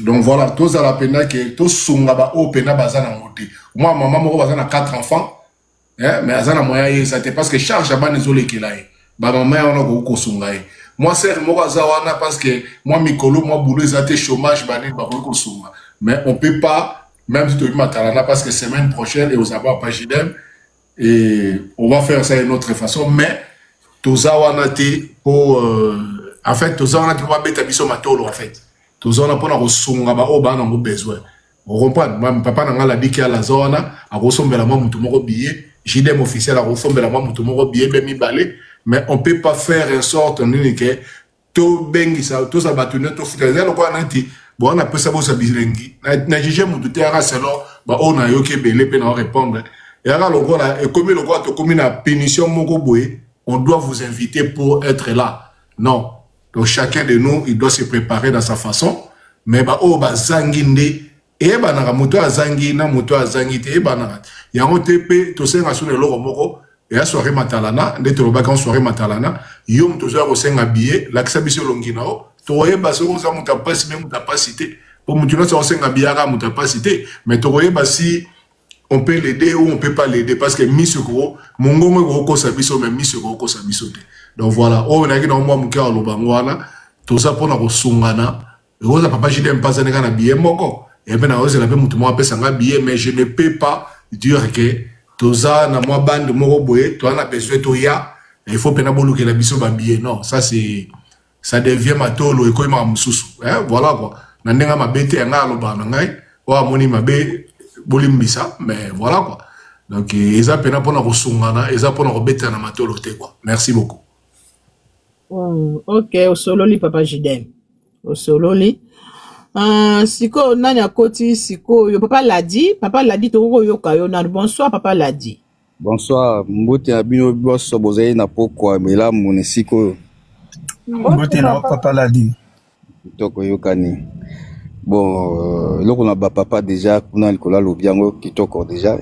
Donc voilà, tous à la peine que tous sunga ba open bazana ngoti. Moi maman moko bazana 4 enfants mais azana moyen ça parce que charge ba nezole kelai. Ba maman on a ko sunga. Moi c'est moko azawana parce que moi mikolo moi boulot zate chômage ba ne ba ko sunga. Mais on peut pas même si tu es matalana parce que semaine prochaine et aux abords Pagidem et on va faire ça d'une autre façon mais tous pour en fait tous on a qui va mettre biso matolo en fait tous on a pour na sunga ba oba na besoin on comprend même papa na ngala diki à la zone a resombela moi mutu moko billet Jidem officiel a resombela moi mutu moko billet be mi balé mais on peut pas faire en sorte que to bengi ça tous a battu to futazel ko anati bon on a peu ça pour bilingue na jige mon tout à selon bah on a yoké belé pe na répondre et alors le gars là et comme le gars to comme une pénition moko boye on doit vous inviter pour être là non donc chacun de nous il doit se préparer dans sa façon mais bah oh bah zanginde et bah na moto azangi na moto azangi te bah na ya on TP to senga sur le logo moko et à soirée matalana ndete loba quand soirée matalana yom to zo senga billet l'accès biso longinao toye basi on za muta pasi même muta pasité pour mutuna ça on senga biara muta pasité mais toye basi on peut l'aider ou on peut pas l'aider parce que misoko mongo mo ko sabiso même misoko ko sabiso te donc voilà on a qui dans moi muka lobangwana to ça pour na ko sungana roza papa jidem pas na kana billet moko et ben na roza la pe mutu mo apesa nga billet mais je ne peux pas dire que toza na moi bande moko boye to ana besoin to ya il faut pena bolu que la biso ba billet non ça devient matolo et koima mususu voilà quoi na ndenga mabete nga loba na ngai wa moni mabe bolimbisa mais voilà quoi donc eza pena pona ko sungana eza pona ko beta na matolo te quoi merci beaucoup. OK osololi papa Jidem osololi siko nani akoti siko yo papa l'a dit to yoka yo na bonsoir papa l'a dit bonsoir mbote abino boso bozai na pokwa mela munisiko mbote na papa l'a dit toko yokani bon loko na ba papa déjà kuna likola lobiango kitoko déjà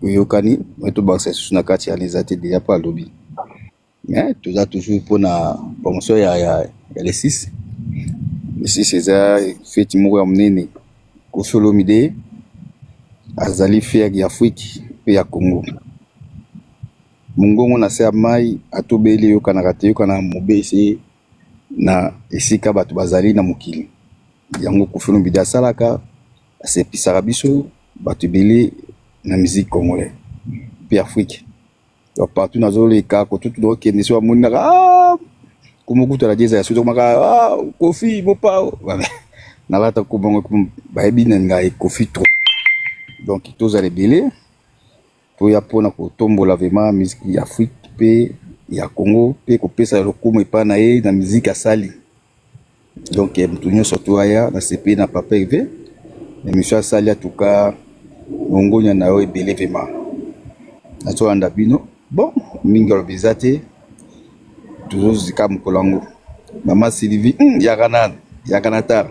yokani to banse suna kati alizate déjà pas lobi mais tout a toujours pour na promotion ya les 6 c'est ça fait moko ya munene ko solomide azali fier ya Afrique pe ya Congo mungongo na se mai atobeli yokana kate yokana mobese na esika bato bazali na mokili yango kofelo mbida salaka asepisa biso bato belé na musique congolais pe Afrique donc partout na zole ka ko tout do ke niso amunaka como kuta la jeza yaso maka kofi mopa na lata ko bongo ba ebina ngai kofi trop donc tous les belé to ya pona ko tombola vraiment musique ya Afrique pe ya Congo pe ko pesa lokumu epa na ye na musique asali donc mtunyo surtout aya na CP na papa evé émission asali atuka ngongonya na yo ebele vraiment na to anda bino bon mingolo bizate toujours zika mkolango mama Sylvie ya kanata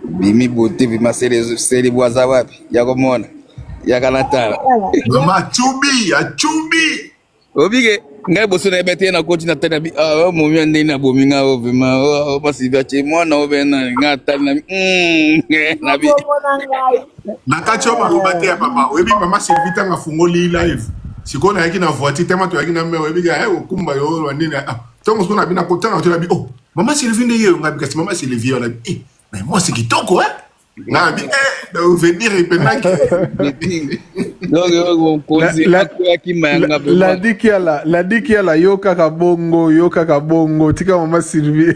bimi bote bima sele bwaza wapi ya komona ya kanata mama chubi obige ngai boso na bete na koti na tena mo mi ande na bominga o vema o Sylvie che mwana o bena ngata na na bi na kacho ma lobate ya papa webi mama Sylvie tanga fungoli live sikona yaki na voiture tema to yaki na me webi ga okumba yo wanini tongo sona bina kotanga to na bi oh mama Sylvie ndeye ngabi kasi mama Sylvie ona bi mais moi c'est kitoko ngabi de venir et penaki la diki ala yoka kabongo tika mama Sylvie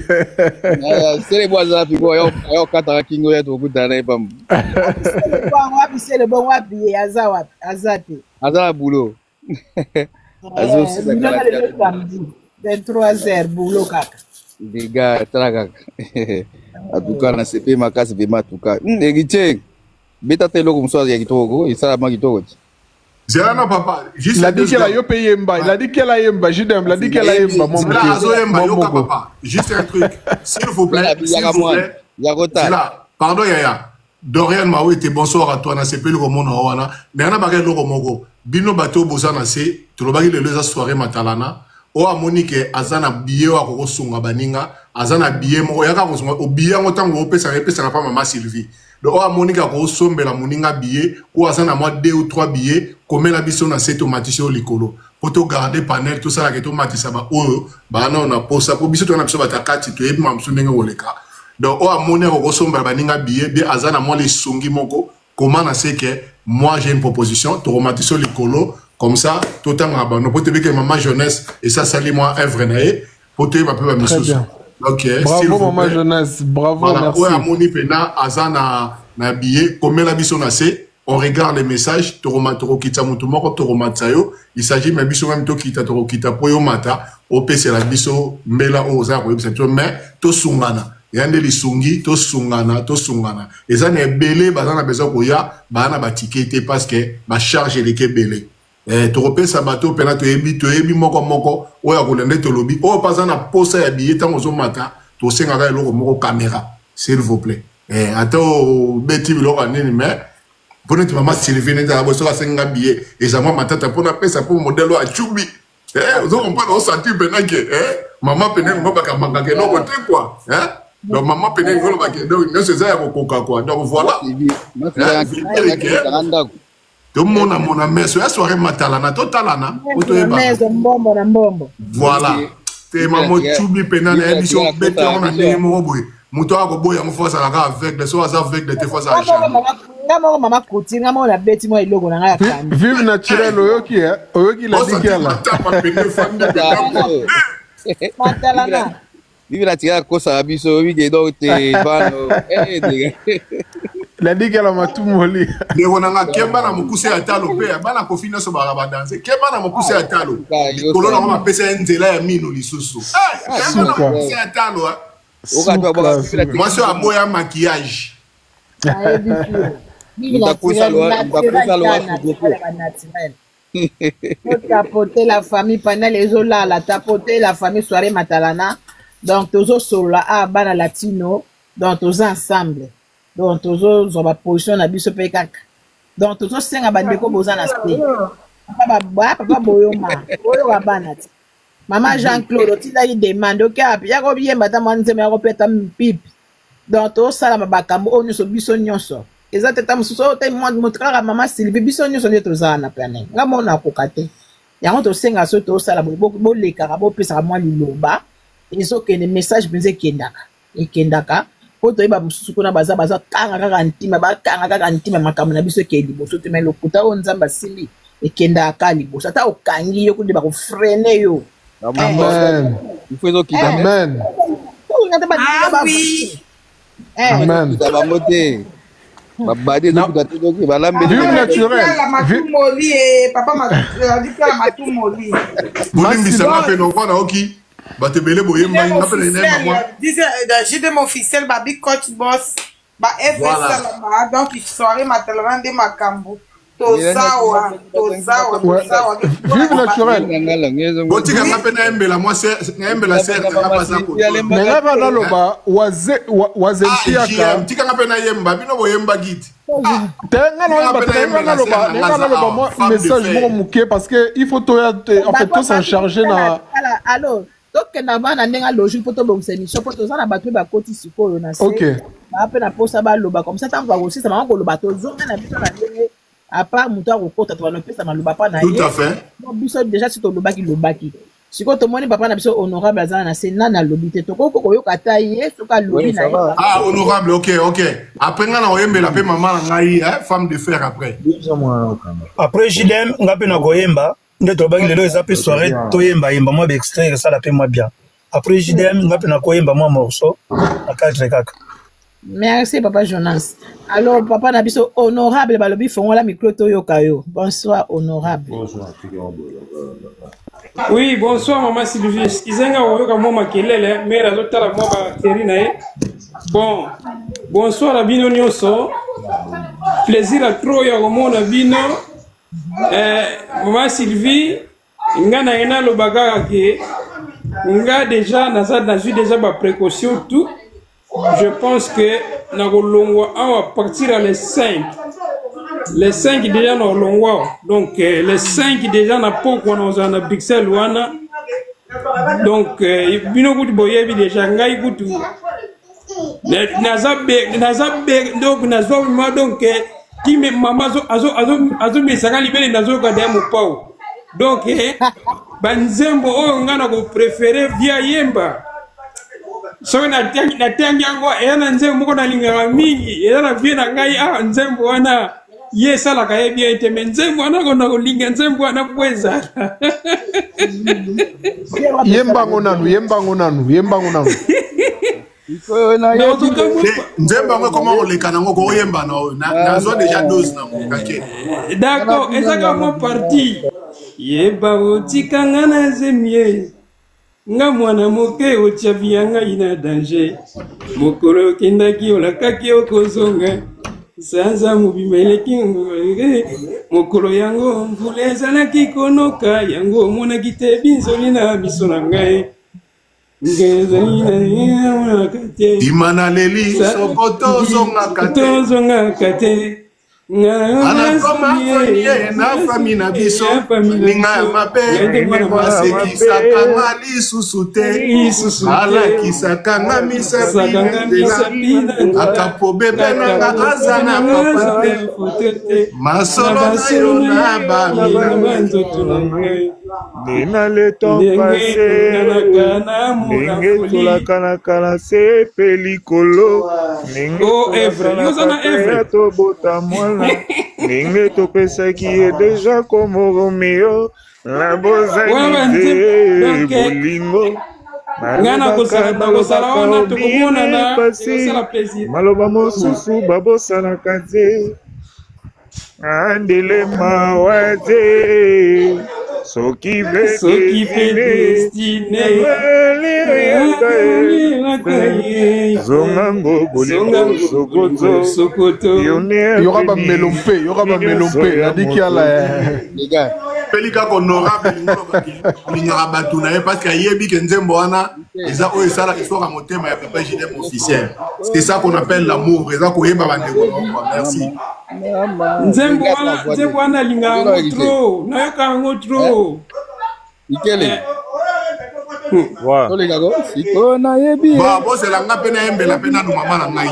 sele bwaza piko yo kata kingo ya to kutana epam wapi sele bon wapi azati azala boulot azo c'est 23h boulot kaka diga traga atuka na CP makasi bema tuka egiche beta telo kumsoa ya kitoko isala ma kitoko Zelana papa, juste il a dit qu'elle a yo payé Mba, il a dit qu'elle a Mba, Jidem, il a dit qu'elle a Mba, mon papa. Juste un truc, s'il vous plaît, pardon Yaya, Dorian Maou était bonsoir à toi, na sepe le roman wana, nana bagay lo romogo, bino bato bozana se, to lo bagay le leza soirée matalana, o amonike azana biye wa koko sunga baninga, azana biye mo yaka ko sunga, o biye ngotango opesa na pa mama Sylvie. Donc, on a monique à sombe la moninga billet, ou à ça, moi 2 ou 3 billets, comme la bison a cette automatisé au licolo. Pour te garder panel, tout ça, la question matissa, bah non, on a pour ça, pour biso, on a besoin de ta carte, tu es même souvenir au leka. Donc, on a monique à sombe la baninga billet, bien, à ça, moi les songi moko, comment on a sait que moi j'ai une proposition, tu automatises au licolo, comme ça, tout le temps, on peut te dire que maman jeunesse, et ça, ça moi un vrai naïe, pour te dire, ma peu, ma ok, bravo maman jeunesse, bravo, voilà. merci. Ouais, Amoni Pena, Azana na billet, comme la bison assez, on regarde les messages, Toro Kita Mutumoko, Toro Matsayo, il s'agit même biso même Tokita, Toro Kita Poyo Mata, OP c'est la biso, Mela Oza, mais to sungana. Yande li sungi, to sungana. Et ça n'est belé, bazana besoin koya, bana ba ticket parce que ba charge les belé. Torope sabato pena to ebi moko oya kolende to lobi o pas na posa ya billet tango zo mata to senga ga eloko moko caméra s'il vous plaît ato beti biloko nini mais bonne maman Sylvie nda bo so senga billet et ça moi matata pona pesa pour modèle a chubi zo comprendre on sentit pena que maman pena ngo baka manga ke loko te quoi donc maman pena ngo baka donc ne se ça ya kokoka quoi donc voilà tout le monde a mon mère, c'est la soirée matalana, totalana. Voilà. C'est maman Choubi Penane, émission bête, on a dit mon boy. Mouton a boy, on fait ça avec des soirs avec des fois ça. Maman Kouti, maman la bête, moi il logo na. Vive naturel, oyoki la dikela. Matalana. Vive naturel, kosa biso, oui donc te bano. La dit qu'elle a ma tout molli. Mais on a kemba na mukuse ya talo pe bana kofina so ba danser. Kemba na mukuse ya talo. Kolona ma pesa nzela ya mino lisusu. Kemba na mukuse ya talo. Moi c'est un moyen maquillage. Tapoter la famille pendant les ola, la tapoter la famille soirée matalana. Donc tous sola a bana latino, donc tous ensemble. Donc tous on va position na biso pe kaka. Donc tous senga bandeko bozana spe. Papa boyoma, boyo bana. Maman Jean-Claude ti la demande OK ya ko biyemba ta mwanze me ya ko peta mpipi. Donc tous sala mabakambo onyo so biso nyonso. Ezate ta mususo te motraka maman Sylvie biso nyonso nde tozana plane. Ngamona kokate. Yango to senga so to sala bo lekaka bo pesa mwa liloba. Ezo ke ne message benze kendaka. Ekendaka. Poto iba mususu kuna baza kanga kaka ntima makambo na biso ke liboso te me lokuta o nzamba simbi ekendaka liboso ata okangi yo kundi ba ko freiner yo. Amen. Il faut qu'ils amen. Oui. Amen. Ça va monter. Babadi donc gatoki balambe vive naturel. Vive moli et papa m'a dit que la matou moli. Bolimbi ça m'a fait non quoi OK. Bah te belé boyé m'a appelé né moi. Disait JDM officiel ba big coach boss ba FS là donc il soirée matalana de makambo. Tozawa. Vive naturel. Boti ka mapena mbela moi c'est mbela c'est ka pasa ko. Nenga bana loba wazentia tika mapena yemba bino boyemba giti. Tenga no loba moi message mo muke parce que il faut en fait tout s'en charger na. Alors donc na bana ndenga logique poto bongisa émission poto za na bato ba koti sikoyo na se. OK. Ba apena posa ba loba comme ça tant va aussi ça m'a ko loba to zo na biso na ndenge. À part mon temps au compte, tu vas ne pas maluba pas na. Tout à fait. Non, biso déjà si to lobaki lobaki. Si ko to moni papa na biso honorable azana c'est nana lobité to ko ko yo kata ye to ka lobi na. Ah honorable, OK. Après nga na oyembe la pe maman ngai femme de fer après. Après JDM ngape na koyemba nde to baki lelo eza pe soirée to yemba moi be extrait ça la pe moi bien. Après JDM ngape na koyemba moi morceau na 4 kaka. Merci papa Jonas. Alors papa Nabiso honorable balobi fongola micro toyo kayo. Bonsoir honorable. Bonsoir. Oui, bonsoir maman Sylvie. Excusez-moi oyoka mo makelele mais la lotala mo ba terina e. Bon. Bonsoir à bino nyonso. Plaisir à trop ya komona bino. Maman Sylvie, nga na ena lo baga ke nga déjà na suis déjà ba précaution tout. Je pense que na kolongwa à partir à les 5. Les 5 déjà na kolongwa. Donc les 5 déjà na poko na Bruxelles wana. Donc bino kutu boyebi déjà ngai kutu. Nazabe donc nazo ma donc qui me maman azo me sanga libele nazo ka de mo pao. Donc banzembo o ngana ko préférer via yemba. So na tangi yango yana nzembo ko na linga mingi yana via na ngai nzembo wana yesa la kaye bien ite nzembo wana ko na linga nzembo wana kweza. Yemba ngonanu. Nzemba comment on les canango ko yemba na zo déjà dose na mo kake. D'accord, ezaka mo parti. Yeba otikanga na zemie. Nga mwana moke ochavianga ina danger. Mokoro kindaki olakaki okozonga. Sanza mubimeleki mokolo yango mvula ezalaki konoka yango mona kitebi nzolina biso na ngai. Imana leli sokoto zonga kate anakoma konye na fami na biso ninga ya mabe masekisaka nga lisusu te alakisaka nga misapina akapobe benanga aza na papa te masolo na yo na bami Nina le temps passé, ninge tulakanakana se pelikolo, ninge tulakanakana to bota mwana, ninge topesaki ye déjà comme Romeo, la bozanite bolingo. Maloba mosusu babosanaka te. Andele mawate soki destiné zongango bolingo sokoto y aura ba melompe la diki ala les gars pelika honorable linga batuna parce que yebi ke nzembo wana eza o esala histoire à motema ya papa JDM officiel. C'est ça qu'on appelle l'amour, eza ko yeba bandeko. Merci. Nzembo wana linga ngotro na yaka ngotro ikele wa les gars siko na yebi ba bosse la nga pena embela pena no mama na ngai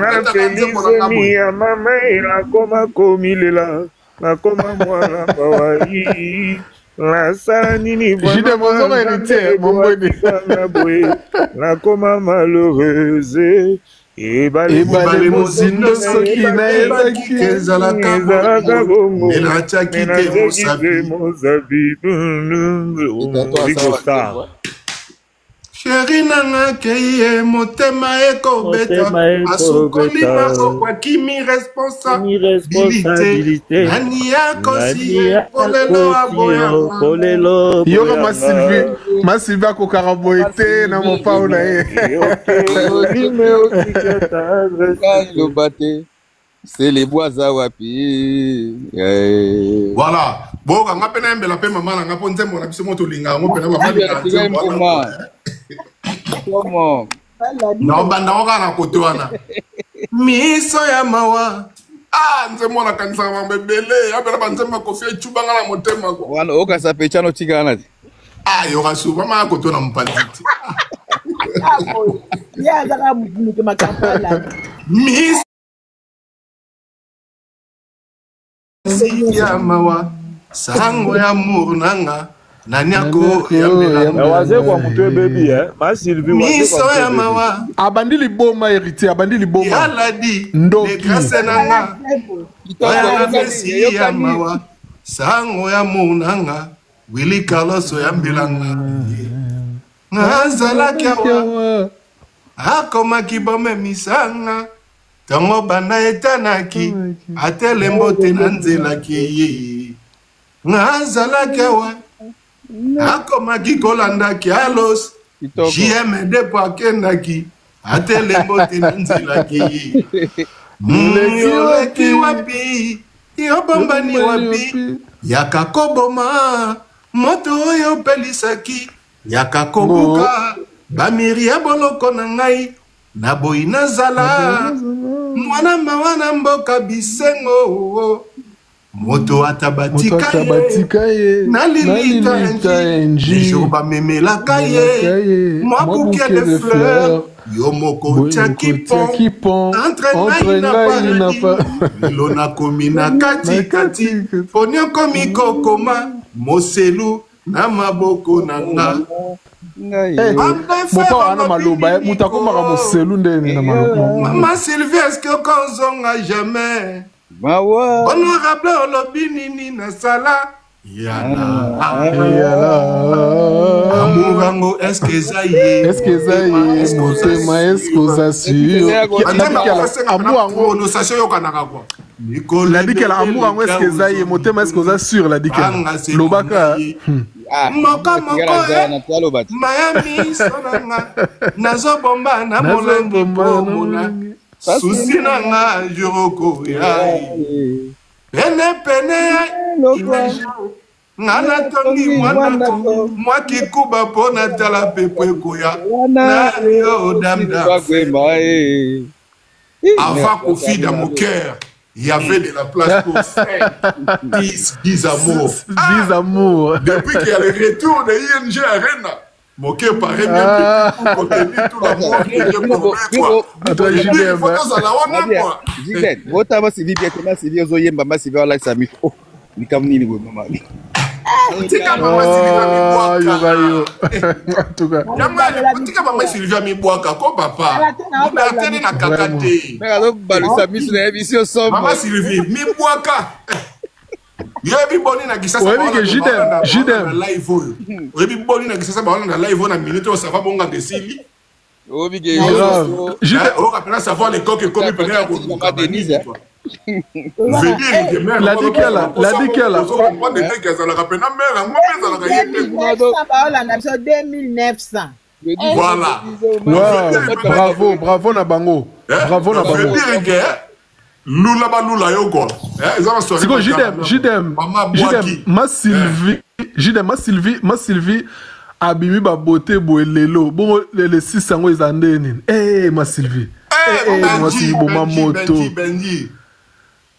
na pelizoni ya mama ila koma komilela na koma mwana bawai la sanini Jide mozo héritier mon boni la koma malheureuse Ebale mozindo soki na ezaki ezalaka bongo elachaki te mozabibu Chéri nanga keye motema ekobeta asokolima okwakimi responsabilité nani yakosi polelo aboya yoka Sylvie akokaraboye te na mopao na ye c'est les bois wapi voilà bon nga pena mbela pe mama nga po nzembo na biso moto linga ngo pena mama comment no banda oka na kotoana miso ya mawa nzembo na kanisa mama bele ya bela banzemba kofi chubanga na motema ko wana oka sa pechano tigana yo kasuba ma kotona mpaliti ya zaka mukumuke makampala miso ya mawa sango ya murnanga nanyako ya mbela waze kwa mtu baby ma Sylvie miso ya mawa abandi liboma héritier abandi liboma yaladi ndoki grâce nanga ya fesi ya mawa sango ya murnanga Willy Carlos ya mbelanga nazalaki awa akomaki bome misanga tango banda etanaki atelembo te na nzelaki ye nazalaki awa akomaki kolandaki alos JM depo akendaki atelembo te na nzelaki ye yoleki wapi yo bombani wapi yaka koboma moto oyo pelisaki yaka kobuka bamiri ya boloko na ngai na boyi nazala mwana mawana mboka bisengo moto atabatika ye nalimita enji jour bamemelaka ye mwa bouquet de fleurs yo moko tia kipon entre ngai na paradis lilo nakomi na katikati poni okomi kokoma moselu na maboko na nga mopa ana maloba mutakomaka moselu ndeni na maloba mama Sylvie est-ce que konzonga jamais honorable olobi nini nasala yala amour yango est-ce que eza ye motema est-ce oza sur amour yango prononciation yokanaka kwa ladikela amour yango est-ce que eza ye motema est-ce oza sur ladikela lobaka moka moko mayami sonanga nazobomba na molangi pomona susi nanga joroko ya pene ngana tongi mwana mwakikuba po natala pepo ekoya na yo damdam avant Kofi dans mon cœur il y avait de la place pour 10 amours. 10 amours. Depuis qu'il y a le retour de ING Arena, mon cœur paraît bien petit pour contenir tout l'amour que j'ai prouvé, quoi. Attends, Julien, Julien, votre c'est bien que c'est bien Zoyemba, ma c'est bien là ça mi. Oh, ni comme ni ni maman. Tika mama Sylvia Miboaka ko papa atene na kakate alors balusa misu na émission sombre mama Sylvie Miboaka yebi boni na kisasa jidem live oyo yebi boni na kisasa ba na live na minute o sava bonga desili obi ge jidem o kapena savoir les coques comme pena ko Denise la dikela voilà bravo na bango lula balula yoko siko jidem ma Sylvie abimi ba beauté boelelo bon les 6 yango ezandeni ma Sylvie ma Sylvie boma moto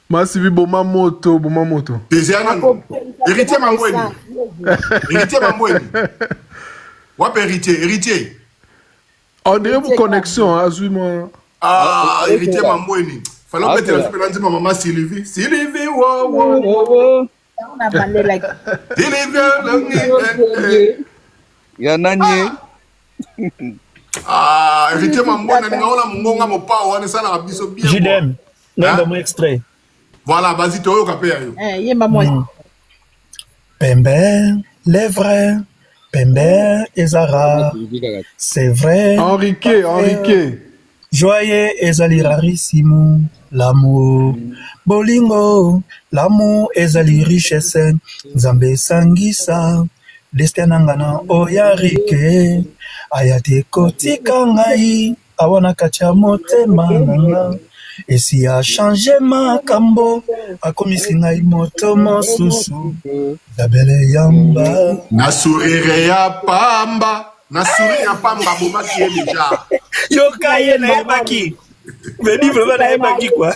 Masivi boma moto. Héritier Mambweni. Wap héritier. On dirait vos connexions, azui-moi. Ah, héritier Mambweni. Fallait mettre la fille de maman Sylvie. Sylvie, wow. On a parlé like. Sylvie, Yananye. Ah, héritier Mambweni, on a mon mon pa, on est ça la biso bien. Jidem. Non, mon extrait. Voilà, vas-y, tu as Pembe, les vrais, Pembe et Zara. C'est vrai. Enrique. Joyeux ezali rarissimo, l'amour. Bolingo, l'amour ezali richesse. Nzambe sangisa, destin nangana oyarike. Ayate kotika ngai, awana kacha motema nanga. Et si a changé ma cambo, a commis sinai moto mosusu, la belle yamba. Na sourire ya pamba, boba qui est déjà. Yo kaye na ebaki. Veni vraiment na ebaki quoi.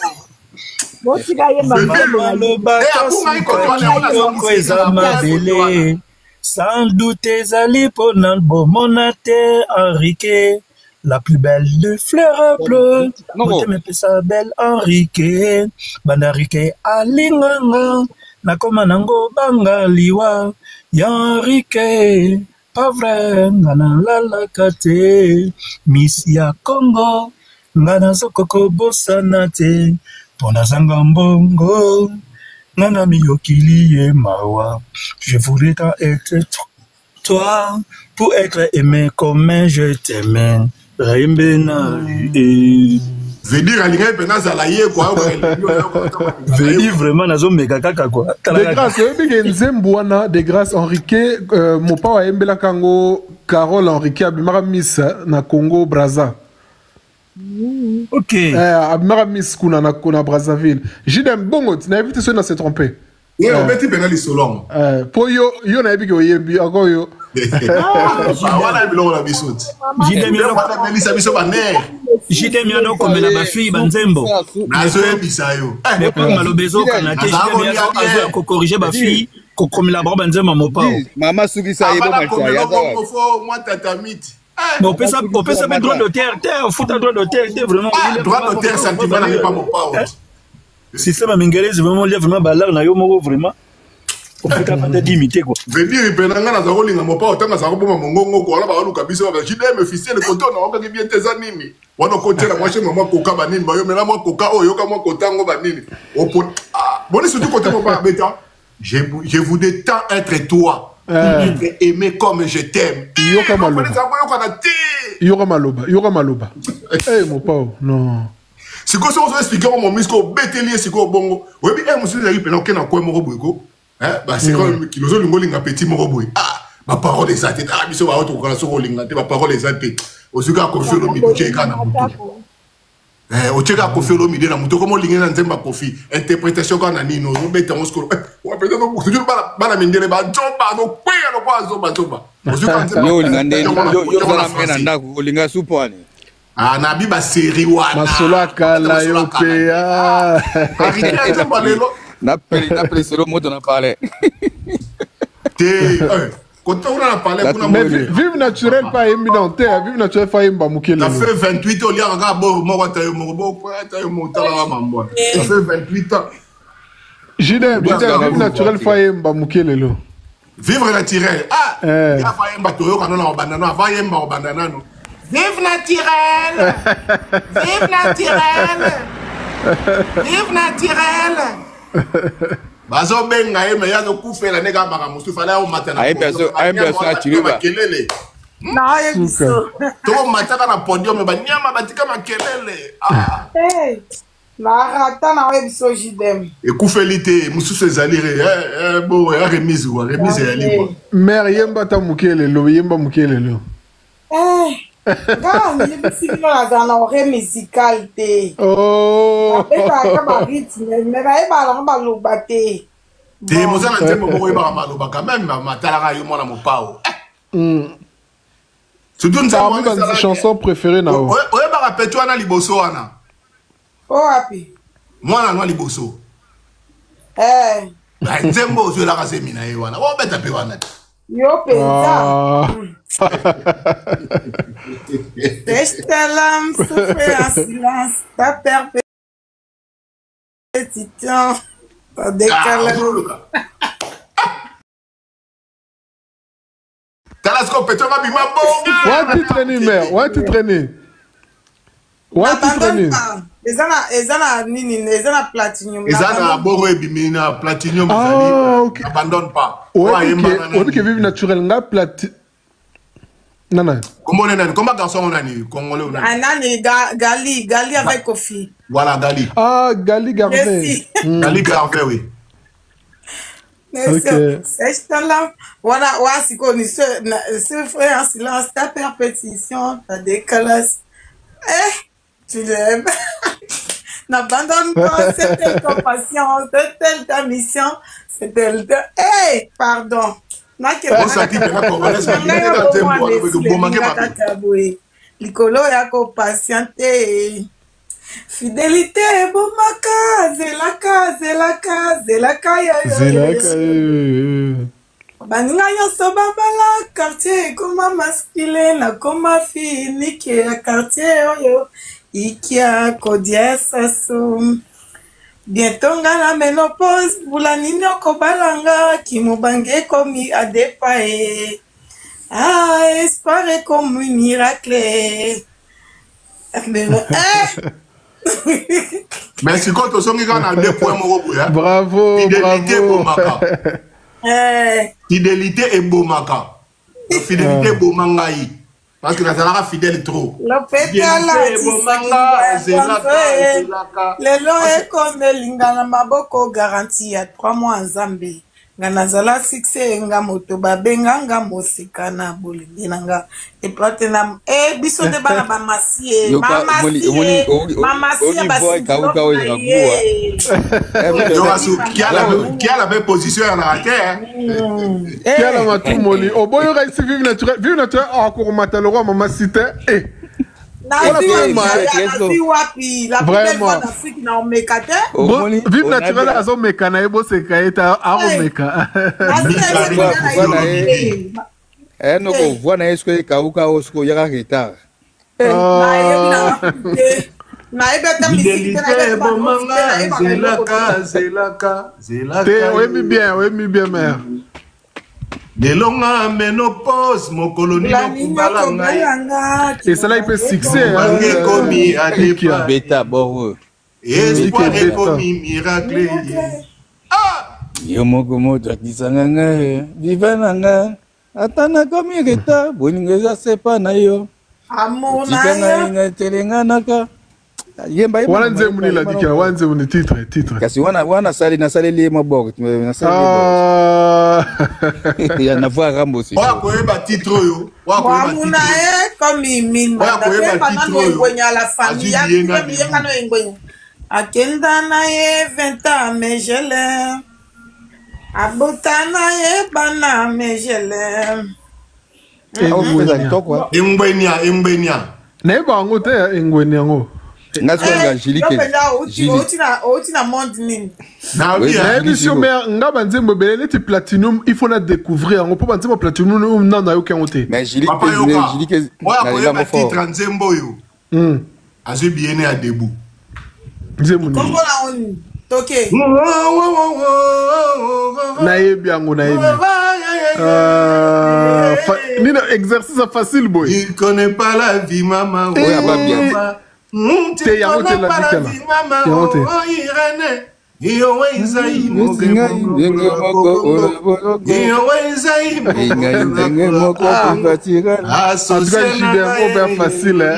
Sans doute ezali ponan bomonate Enrique. La plus belle de fleurs bleues, mote me pesa belle Enrique, bandarike alinganga, nakoma nango bangaliwa, ya Enrique, pas vrai, ngana lalakate, Miss ya Congo, ngana sokoko bosanate, pona zanga mbongo, ngana miyokili mawa, je voudrais être toi, pour être aimé comme je t'aimais. Vedi vraiment nazo mega kaka quoi. De grâce Enrique mopa wa embela kango Carole Enrique abimara Miss na Congo Brazza. Ok. Abimara Miss Kuna na Brazzaville. Jidem bongo, tu n'as évité ça, s'est trompé. Oui, on met pénal solong. Pour yo n'a évité que yebi encore yo. Voilà le long la bisoute. Jidem yo na Melissa biso ba ner. Jidem yo no comme na ba fille banzembo. Na zo ebisa yo. Mais pour malobezo kana te Jidem yo ko corriger ba fille ko comme la barbe banzembo mo pa. Mama suki sa yebo malcha ya za. Moi tatamite. Mais on peut ça droit de terre, fout à droit de terre, vraiment. Droit de terre, sentiment n'est pas mon pas. Système mingalais, vraiment, il y a vraiment balar, na yo mo vraiment. On peut pas d'imiter quoi. Venir et penanga na zaro linga mo pas autant na zaro bo mongongo ko la ba luka biso ba jide me fissé le côté na oka bien tes animi. Wana côté la moi chez maman koka banini ba yo mais là moi koka o yo ka moi kotango banini. O pot. Bon surtout côté mo pas beta. Je voudrais tant être toi. Être aimé comme je t'aime. Yoka Maloba. Yoka Maloba. Eh, mon pauvre, non. Si vous avez expliqué mon muscle, bételier, si vous bongo. Oui, bien, monsieur, vous avez dit que quoi, mon robot. C'est comme qui nous ont un petit robot. Ah, ma parole est ça. Ah, monsieur, va autre relation, ma parole est ça. Au sujet à confier le milieu, tu es quand au Tchèque à confier le milieu, comment l'ingé n'a pas confié. Interprétation quand on a dit, nous mettons en score. On peut dire, toujours pas la mine de la bande, donc, pas à ah, nabi ba série wana. Masola kala yo pea. Na pele solo moto na parler. Quand on a parlé, mais vive naturel pas éminent, vive naturel pas éminent mukele. Ça fait 28 ans, il y a un gars bon, moi tayo mambo. Ça fait 28 ans. Jidem, vive naturel pas éminent mukele lo. Vivre naturel. Ah, il y a pas éminent toyo quand on a banana, va éminent banana no. Vive naturel! Vive naturel! Vive naturel! Bazo benga ye me ya no kufe la nega baka musu fala o matana. Aye perso naturel ba. Na ye biso. To mataka na podium ba nyama batika makelele. Ah. Hey. Na rata na ye biso Jidem. E kufelite musu se zalire bon ya remise ya libre. Mère yemba ta mukele lo yemba mukele lo. Quand il est fini dans l'oreille musicale, oh, mais pas le batté. Des mots à l'intérieur, on va mal quand même, ma talara, yo mon pao. C'est une chanson préférée, na. Ouais, bah rappelle-toi, na liboso, ana. Oh, happy. Moi, na liboso. Nzembo, je la rase mina, wana. Oh, bête à peu, wana. Yo, pensa. Pêche ta lame, souffle en silence, ta perpétuation, ta décalage. Talascope, tu vas bima bonga. Ouais, tu traînes, mère. Ouais, tu traînes. Ouais, tu traînes. Ezana nini, ezana platinum. Ezana boro ebimina platinum. Ok. Abandonne pas. Ouais, on dit que vive naturel, nga platinum. Non. Comment garçon on a ni congolais on a. Anani Gali avec Kofi. Voilà Gali. Ah Gali Garvey. Gali Garvey oui. OK. C'est là. Voilà, c'est qu'on ce frère en silence ta perpétuation, ta décalage. Tu l'aimes. N'abandonne pas cette compassion, c'est ta mission, c'est telle de pardon. Likolo yako patiente fidélité bomaka zelaka baninga nyonso babala quartier ekoma masculin nakoma finike ya quartier oyo ikia kodia saso bientôt nga na ménopause mbula nini okobalanga kimobange komi adepa espoir comme un miracle mais si quand on songi kana 2 points moko boya bravo fidélité et bomaka fidélité bomangai parce que nazalaka fidèle trop lelo ekomi elinga na maboko garantie ya 3 mois nzambe Ganazala succès nga moto babenga nga mosika na bolingi nanga et plate na biso de bana ba masie mama qui a la même position à la terre qui a la matou moli au boyo ga ici vive naturel encore matin le roi mama cité vraiment vive naturel azo meka na ebo se kaeta aro meka no ko vona esko e kauka osko yaka guitar na ebeta musique zelaka oui bien mère de longa ménopause mon colonie et cela il peut succès commis à des bêta bon espoir est commis miracle yo moko moto akisanga nga viva nanga atana komi reta boningeza sepa na yo amona nga telenga naka yemba wana nzemu ni la dikira wana nzemu ni titre kasi wana sali na sali le mabok na sali ya na voix rambo si wa ko eba titre yo wa ko eba titre comme min wa ko eba titre yo ngonya la famille ya ngano ngonya akenda na ye 20 ans mais je l'aime abotana ye bana mais je l'aime Embenia na ba ngo te Embenia ngo ngasonga Angélique otina monde nini na émission mais ngaba nzembo belele ti platinum il faut la découvrir ngo po banzembo platinum na yo kengo te mais Angélique na lengo fort titre nzembo yo azu biene a debout nzembo ni kongo na oni toke na yebi yango na yebi nina exercice facile boy il connaît pas la vie maman oui aba bien te yango te la dikala yango te iyo wenzai mogenga iyo wenzai moko kufatira associé facile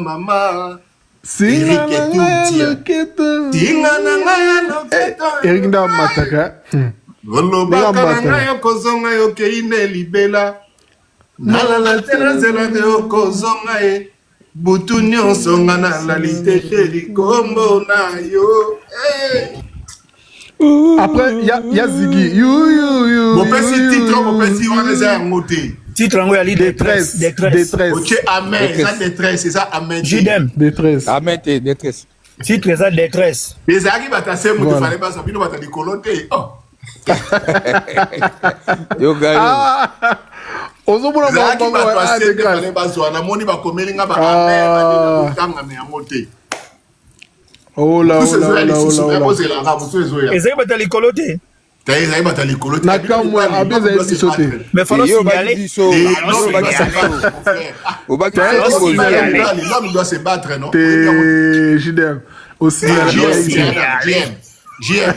maman Singa Eric nda mataka Goloba kana yo kozonga yo keine libela Nala tera zela yo kozonga e Butu nyonso nga na lalite chéri kombo na yo Après ya Ziggy you Mon pesi titre mon pesi wana za ngote Titre en réalité détresse. Ok, amen. Ça détresse, c'est ça, amen. Judem. Détresse. Amen, détresse. Titre ça détresse. Les amis batassé mo te fallait pas ça, bino batali kolote. Oh. Yo gars. Ozomona ba bango a de fallait pas ça, na moni ba komeli nga ba amen, ba tanga me amote. Oh là. Et ça batali kolote. Mais faut signaler. L'homme doit se battre, non? JDM. Aussi. JM.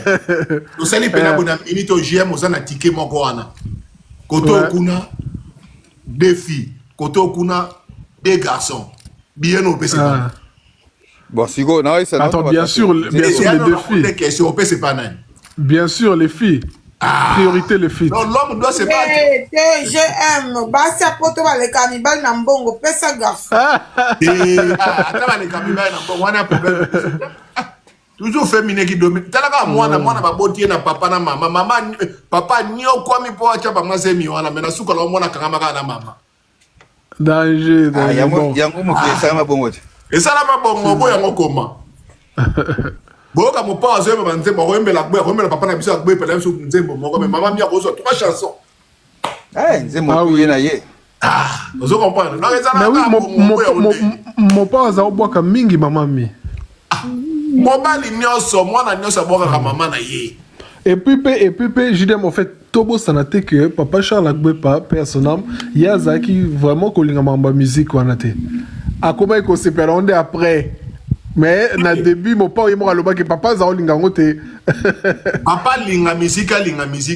Osali pena bona minute JM osana ticket moko wana. Koto kuna deux filles, koto kuna deux garçons. Bien au PC. Bon, sigo, non, ça. Attends, bien sûr les deux filles. Question au PC pas nan. Bien sûr, les filles. Priorité, les filles. Non, l'homme doit se battre. GM, basi apoto ba le cannibal na mbongo, pesa garçon. Attends, les cannibal na mbongo, wana problème. Toujours féminin qui domine. Talaka mwana ba botie na papa na mama. Mama papa nyo kwa mi po acha ba mazemi wana mena suka la mwana kangama na mama. Danger. Yango mo kesa ma bongo. Et ça la ma bongo bo yango koma. Boka mo pa azo ba nzembo ko mbela gbe ko mbela papa na biso gbe pela biso nzembo moko mais maman mi a reçu 3 chansons. Nzembo ku yena ye. Vous comprenez? Non, mon père a boka mingi maman mi. Mobali nyoso mwana nyoso boka ka maman na ye. Et puis JDM en fait Tobo sanate que papa Charles Agbe pas personnel Yazaki vraiment kolinga mamba musique wanate. A comment il se perdait après. Mais na début mon père il m'a dit que papa za olinga ngote. Papa linga musique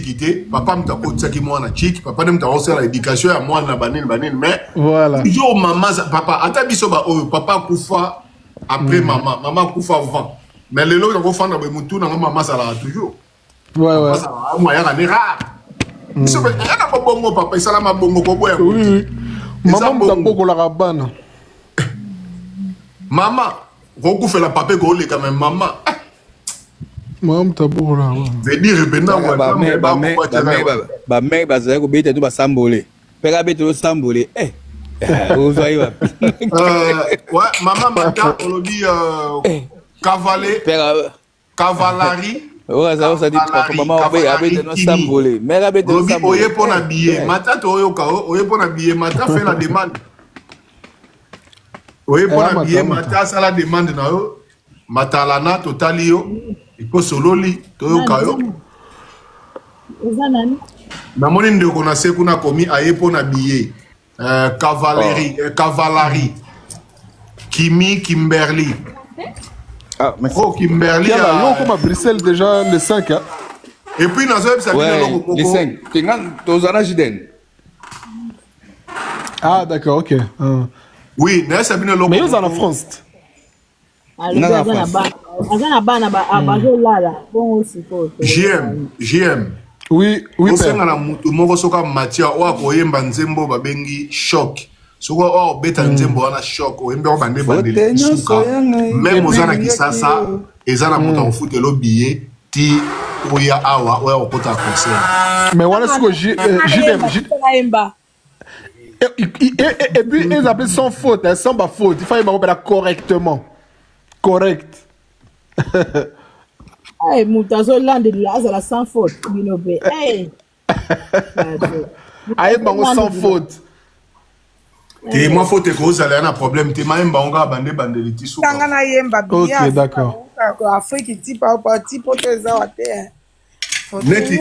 ité. Papa mta ko tsaki mwana chiki, papa nem ta osera l'éducation ya mwana banine mais voilà. Toujours maman papa ata biso ba papa kufa après maman kufa avant. Mais le lot ko fanda be mutu na maman ça là toujours. Ouais. Moi ya ni rare. biso pe ana ko bongo papa isala mabongo ko boya oui maman mutapoko la rabana maman ko fela papa ko le quand même maman maman mutapoko la veut dire benda wa ba mec bazali ko beta to ba sambole peka beta to sambole ozoi wa ouais maman mata olobi cavalerie ça dit maman abeta no sambole mera beta no sambole oye pona billet mata to oyo ka oye pona billet mata fait la demande oye pona billet mata ça la demande na yo matalana totali yo iko sololi to yo ka yo namoni ndeko na se kuna komi aye pona billet cavalerie Kimi Kimberly. Ah, mais Kimberly. Il y a un comme à Bruxelles déjà le 5. Hein? Et puis, dans un ça le 5. Ah, d'accord, ok. Oui, mais ça vient mais ils en France. JM. Oui, oui. Osengana mutu moko soka matia wa koyemba nzembo babengi shock. Soko o beta nzembo wana shock oyembe o bande bande suka. Même ozana kisasa ezana mutu ofutelo billet ti oya awa oya okota concert. Mais voilà ce que et puis ils appellent sans faute, hein, sans faute. Il faut y avoir correctement. Correct. Hey, Moutazo land là, ça la sans faute. Hey. Aïe, sans faute. T'es moi faute que vous allez un problème. T'es même banga bande bande les tissus. Ok, d'accord. Afrique type au parti pour tes awater. Neti.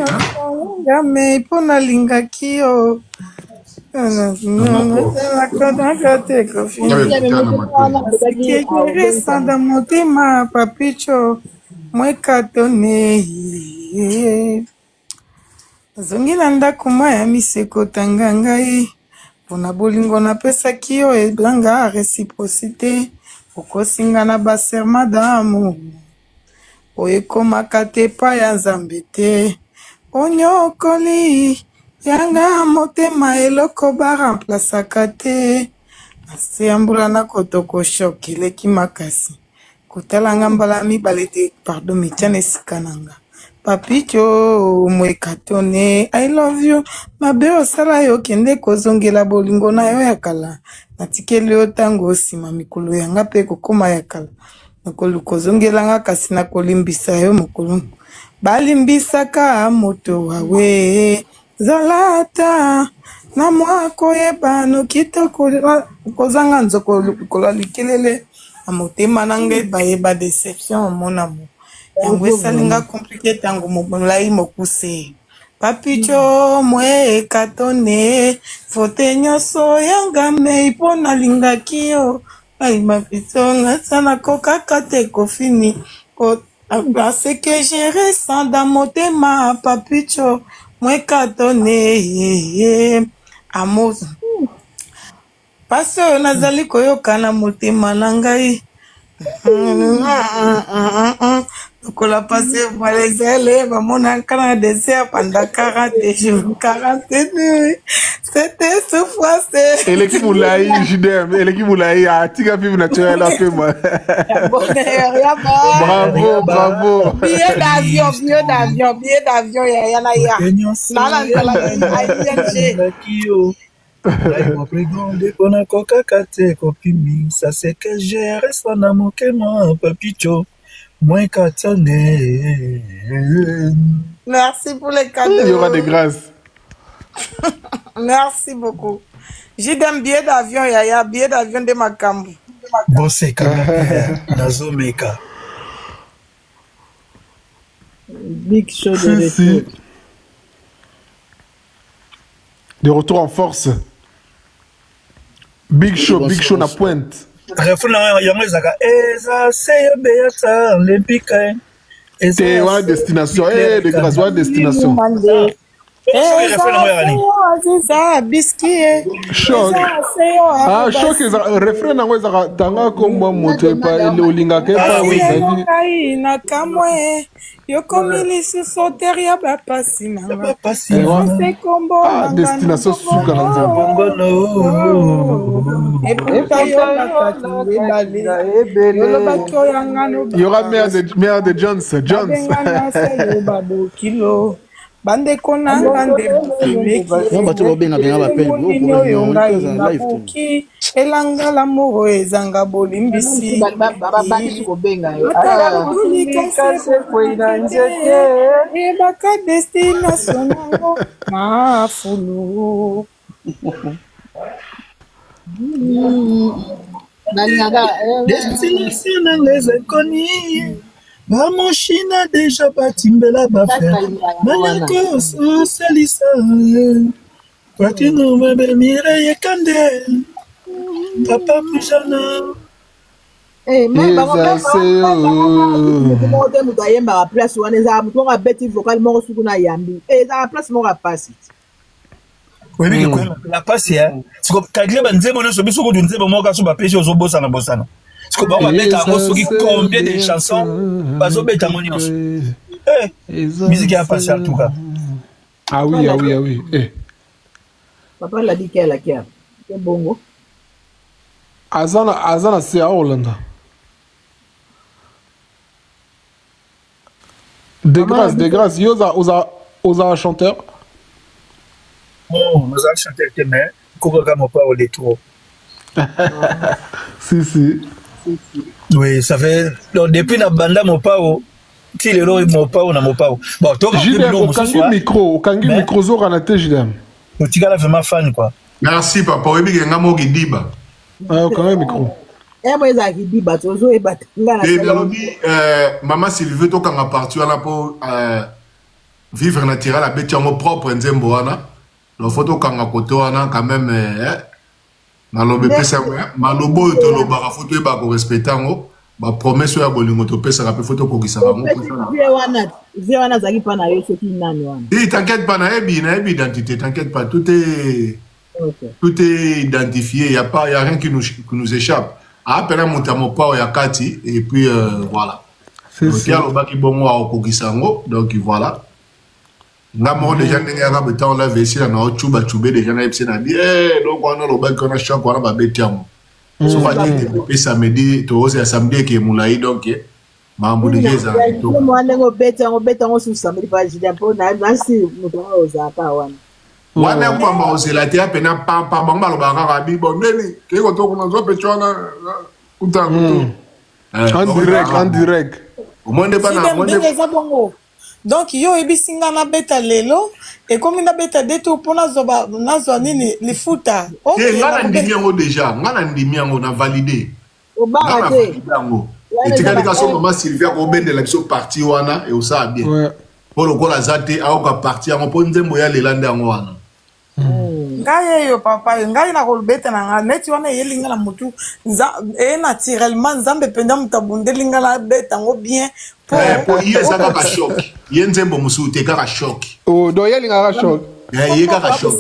Mais pour na linga kio. Resanda motema papicho mweka tone zongi na ndako ya miseko tanga ngai mpona bolingo napesaki yo eblanga réciprocité okosinga na baserma d'amour oyekomaka te epai ya nzambe te onyokoli yanga motema eloko baremplasaka te nase ya mbula na kotoko shok eleki makasi kotalanga mbala mibale te pardon metiana esika nanga papicho mwekatone I love you mabe osala yo kende kozongela bolingo na yo ya kala natikeli yo ntango osima mikolo yanga mpe kokoma ya kala nakozongelanga kasi nakolimbisa yo mokolo balimbisaka moto wawe zalata na mwa koyeba kitoko kozanga nzoko kola likelele amotema nange bayeba déception mon amour yango esalinga compliqué tango molai mokuse papicho mwe katone fote nyonso yanga mei mpo nalingaki yo ayimapiso ngasana kokaka te kofini c'est que j'ai ressent dans motema papicho mwe katone amour paso nazali koyoka na motema na ngai lokola passé malezele bamonaka na dessert pendant 40 jours 40 nuits c'était souffrance eleki mulai JDM eleki mulai atika film naturel apema bravo billet d'avion ya na ya nala Mon plus grande kona kokaka te kopimi ça c'est que j'ai reçoit na mokema papicho moins katane. Merci pour les cadeaux. Il y aura des grâces. Merci beaucoup. J'ai des billets d'avion yaya billet d'avion de Makambu. Bossé Nazomeka. Big show de retour. De retour en force. Big show na pointe. Refuna yango ezaka eza seyo beata olympique. C'est une destination, de grâce, une destination. Choc. Ah, choc, refrain nango ezaka tanga komba moto epa olinga ke pa wezali na kamwe yokomi lisusu otere ya bapasi nanga ose kombo destination suka na nzambe eputa yo bakati ebale yolobaki oyanga no il y aura maire de Jones babengana se yo babokilo bandeko nanga ndemokimeki oyo ngai nakoki elanga lamoro ezanga bolimbisi atalabulikasekuina nzete ebaka destination nango mafulu destination nanga ezakoni bamoshina deja batimbela bafe manyako osalisa kwakino mabemire yekande papa mujana moto ayembaka place wana ezaka moto moko abeti vocal moko suku na yambi ezaka place moko apasi oyebiki koyela pasi kalkile banzembo nyonso biso kutu nzembo moko kaso bapesi ozobosana bosana siko bango babeta yango soki combien de chansons bazobeta yango nyonso musique ya pasi en tout cas. Ah oui. Papa l'a dit qu'elle a c'est bongo. Azana c'est à Hollande. De grâce, osa chanteur. Oh, osa chanteur mais kokoka mo pas au trop. Si. Oui, ça fait donc depuis na banda mo pas au ti lelo mo pas na mo pas. Bon, toi kangi micro zo na te Jidem. Otikala vraiment fan quoi. Merci papa, oyebi ke ngamo kidiba. Quand même micro. Moi za kidiba tozo e batanga na. Et lobi maman Sylvie to kanga parti wana po vivre naturel abeti yango propre nzembo wana. La photo kanga koto wana quand même nalobe pesa malobo to lo ba photo e ba ko respecter ngo ba promesse ya bolingo to pesa ka pe photo ko kisaka ngo. Vie wana zaki pa na yo soki nani wana. T'inquiète pas na ebi identité, t'inquiète pas, tout est identifié, il y a rien qui nous échappe. Après mon pas ya kati et puis voilà. Donc il y a le baki bongo a ko kisango, donc voilà. Ngamo déjà ndenge nga betan la vesi na o chuba chube déjà na epse na di donc on a le baki on a choc on a ba betiamo. So va dire que samedi to ose samedi ke mulai donc mambo de geza. Moi ngo beta ngo su samedi pa jida po na si muto oza ka wana. Wana kwamba ozela te apena pampa bamba lo banga bi boneli ke ko to kuna zo pechona utango. En direct. Au moins pas na bongo. Donc yo ebisinga na beta lelo et comme na beta deto pona zoba na zo nini li futa. OK, ngana ndimi yango déjà, ngana ndimi yango na valider. O ba te. Etikali ka so maman Sylvia ko bendela biso parti wana et osa bien. Ouais. Pour le kola zate aoka parti yango po nzembo ya lelande yango wana. Ngai yo papa ngai na kolbeta na neti wana yelinga la mutu naturellement nzambe penda mutabunde linga la beta ngo bien pour yesa ka choc yenzembo musute ka choc oh do yelinga ka choc yeka choc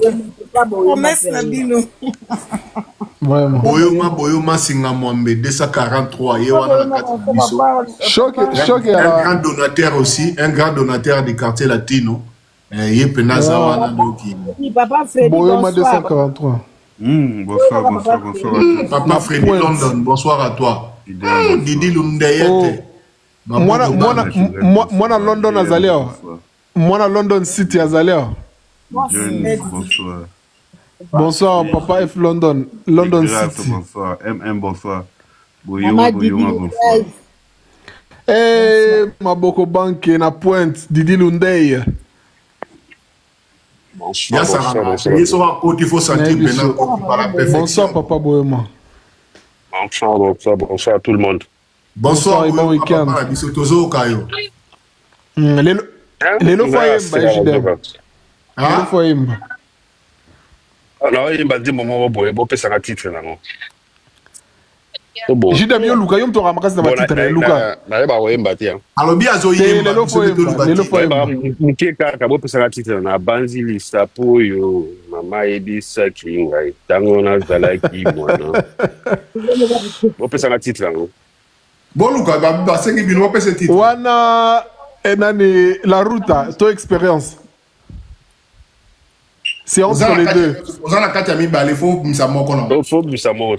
promesse na bino vraiment boyoma singa mwambe 243 ye wana na kati biso choc un grand donateur aussi un grand donateur du quartier latino. Papa Freddy, bonsoir. 243. Bonsoir. Papa Freddy London, bonsoir à toi. Didi Lundeyete. Moi na London azaleo. Moi na London City azaleo. Bonsoir. Bonsoir Papa F London City. Bonsoir. Bonsoir. Bonsoir. Maboko Banque na Pointe Didi Lundey. Bonsoir Papa Boema. Bonsoir à tout le monde. Bonsoir et bon week-end. Lelo Foyemba. Alors il m'a dit moment boye bo pesa titre nango. Jidam yo luka yom to ramakasi na batitre luka. Na ba wemba tia. Alobi azoyemba. Lelo foyemba. Muke kaka bo pesa titre na banzi lista po yo mama ebisa kinga. Tango na zalaki mwana. Bo pesa titre ngo. Bon luka ba sengi bino pesa titre. Wana enani la route to expérience. C'est entre les deux. Vous en a quatre amis balé faut misa moko non. Faut misa moko.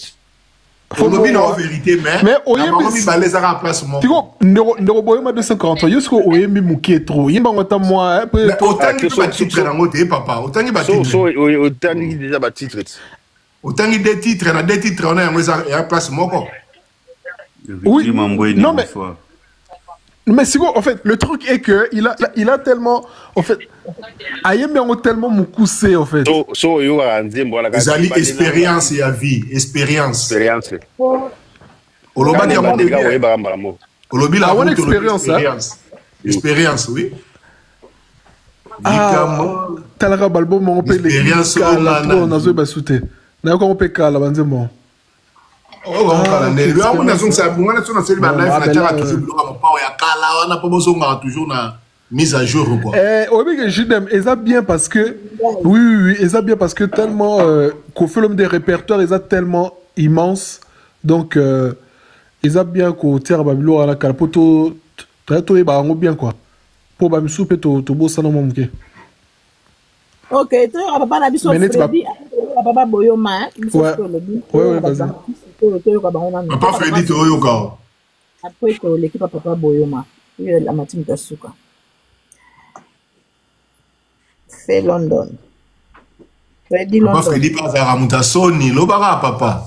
Faut le en vérité mais oyembi balé ça à place moko. Tiko ndero boyema 240 yosko oyembi mukie trop. Yimba ngota moi peu autant que ba titre na ngote papa autant que ba titre. So autant déjà ba titre. Autant que des titres na des titres on a à place moko. Oui. Non mais c'est quoi en fait le truc est que il a tellement en fait ayembi ngo tellement mukuse en fait. So yo anzembo la ils ont expérience et vie expérience. Oloba dia monde Olobi la bonne expérience expérience oui. Talaka balbo mon pe expérience on a zo basute. Na ko pe kala banzembo. Oh, on a toujours na mise à jour quoi. Oui, je t'aime. Et ça bien parce que oui, et ça bien parce que tellement qu'on fait l'homme des répertoires, et ça tellement immense. Donc et ça bien qu'on tire babilo à la calpoto, tout est bien quoi. Pour bamisou pe to beau ça non mon ok, toi papa na biso Freddy, papa Boyoma, ouais, vas-y. Papa Freddy Toyoka. Après que l'équipe papa Boyoma, la matin de Suka. Fait London. Freddy London. Papa Freddy pas à Ramutasoni, l'obara papa.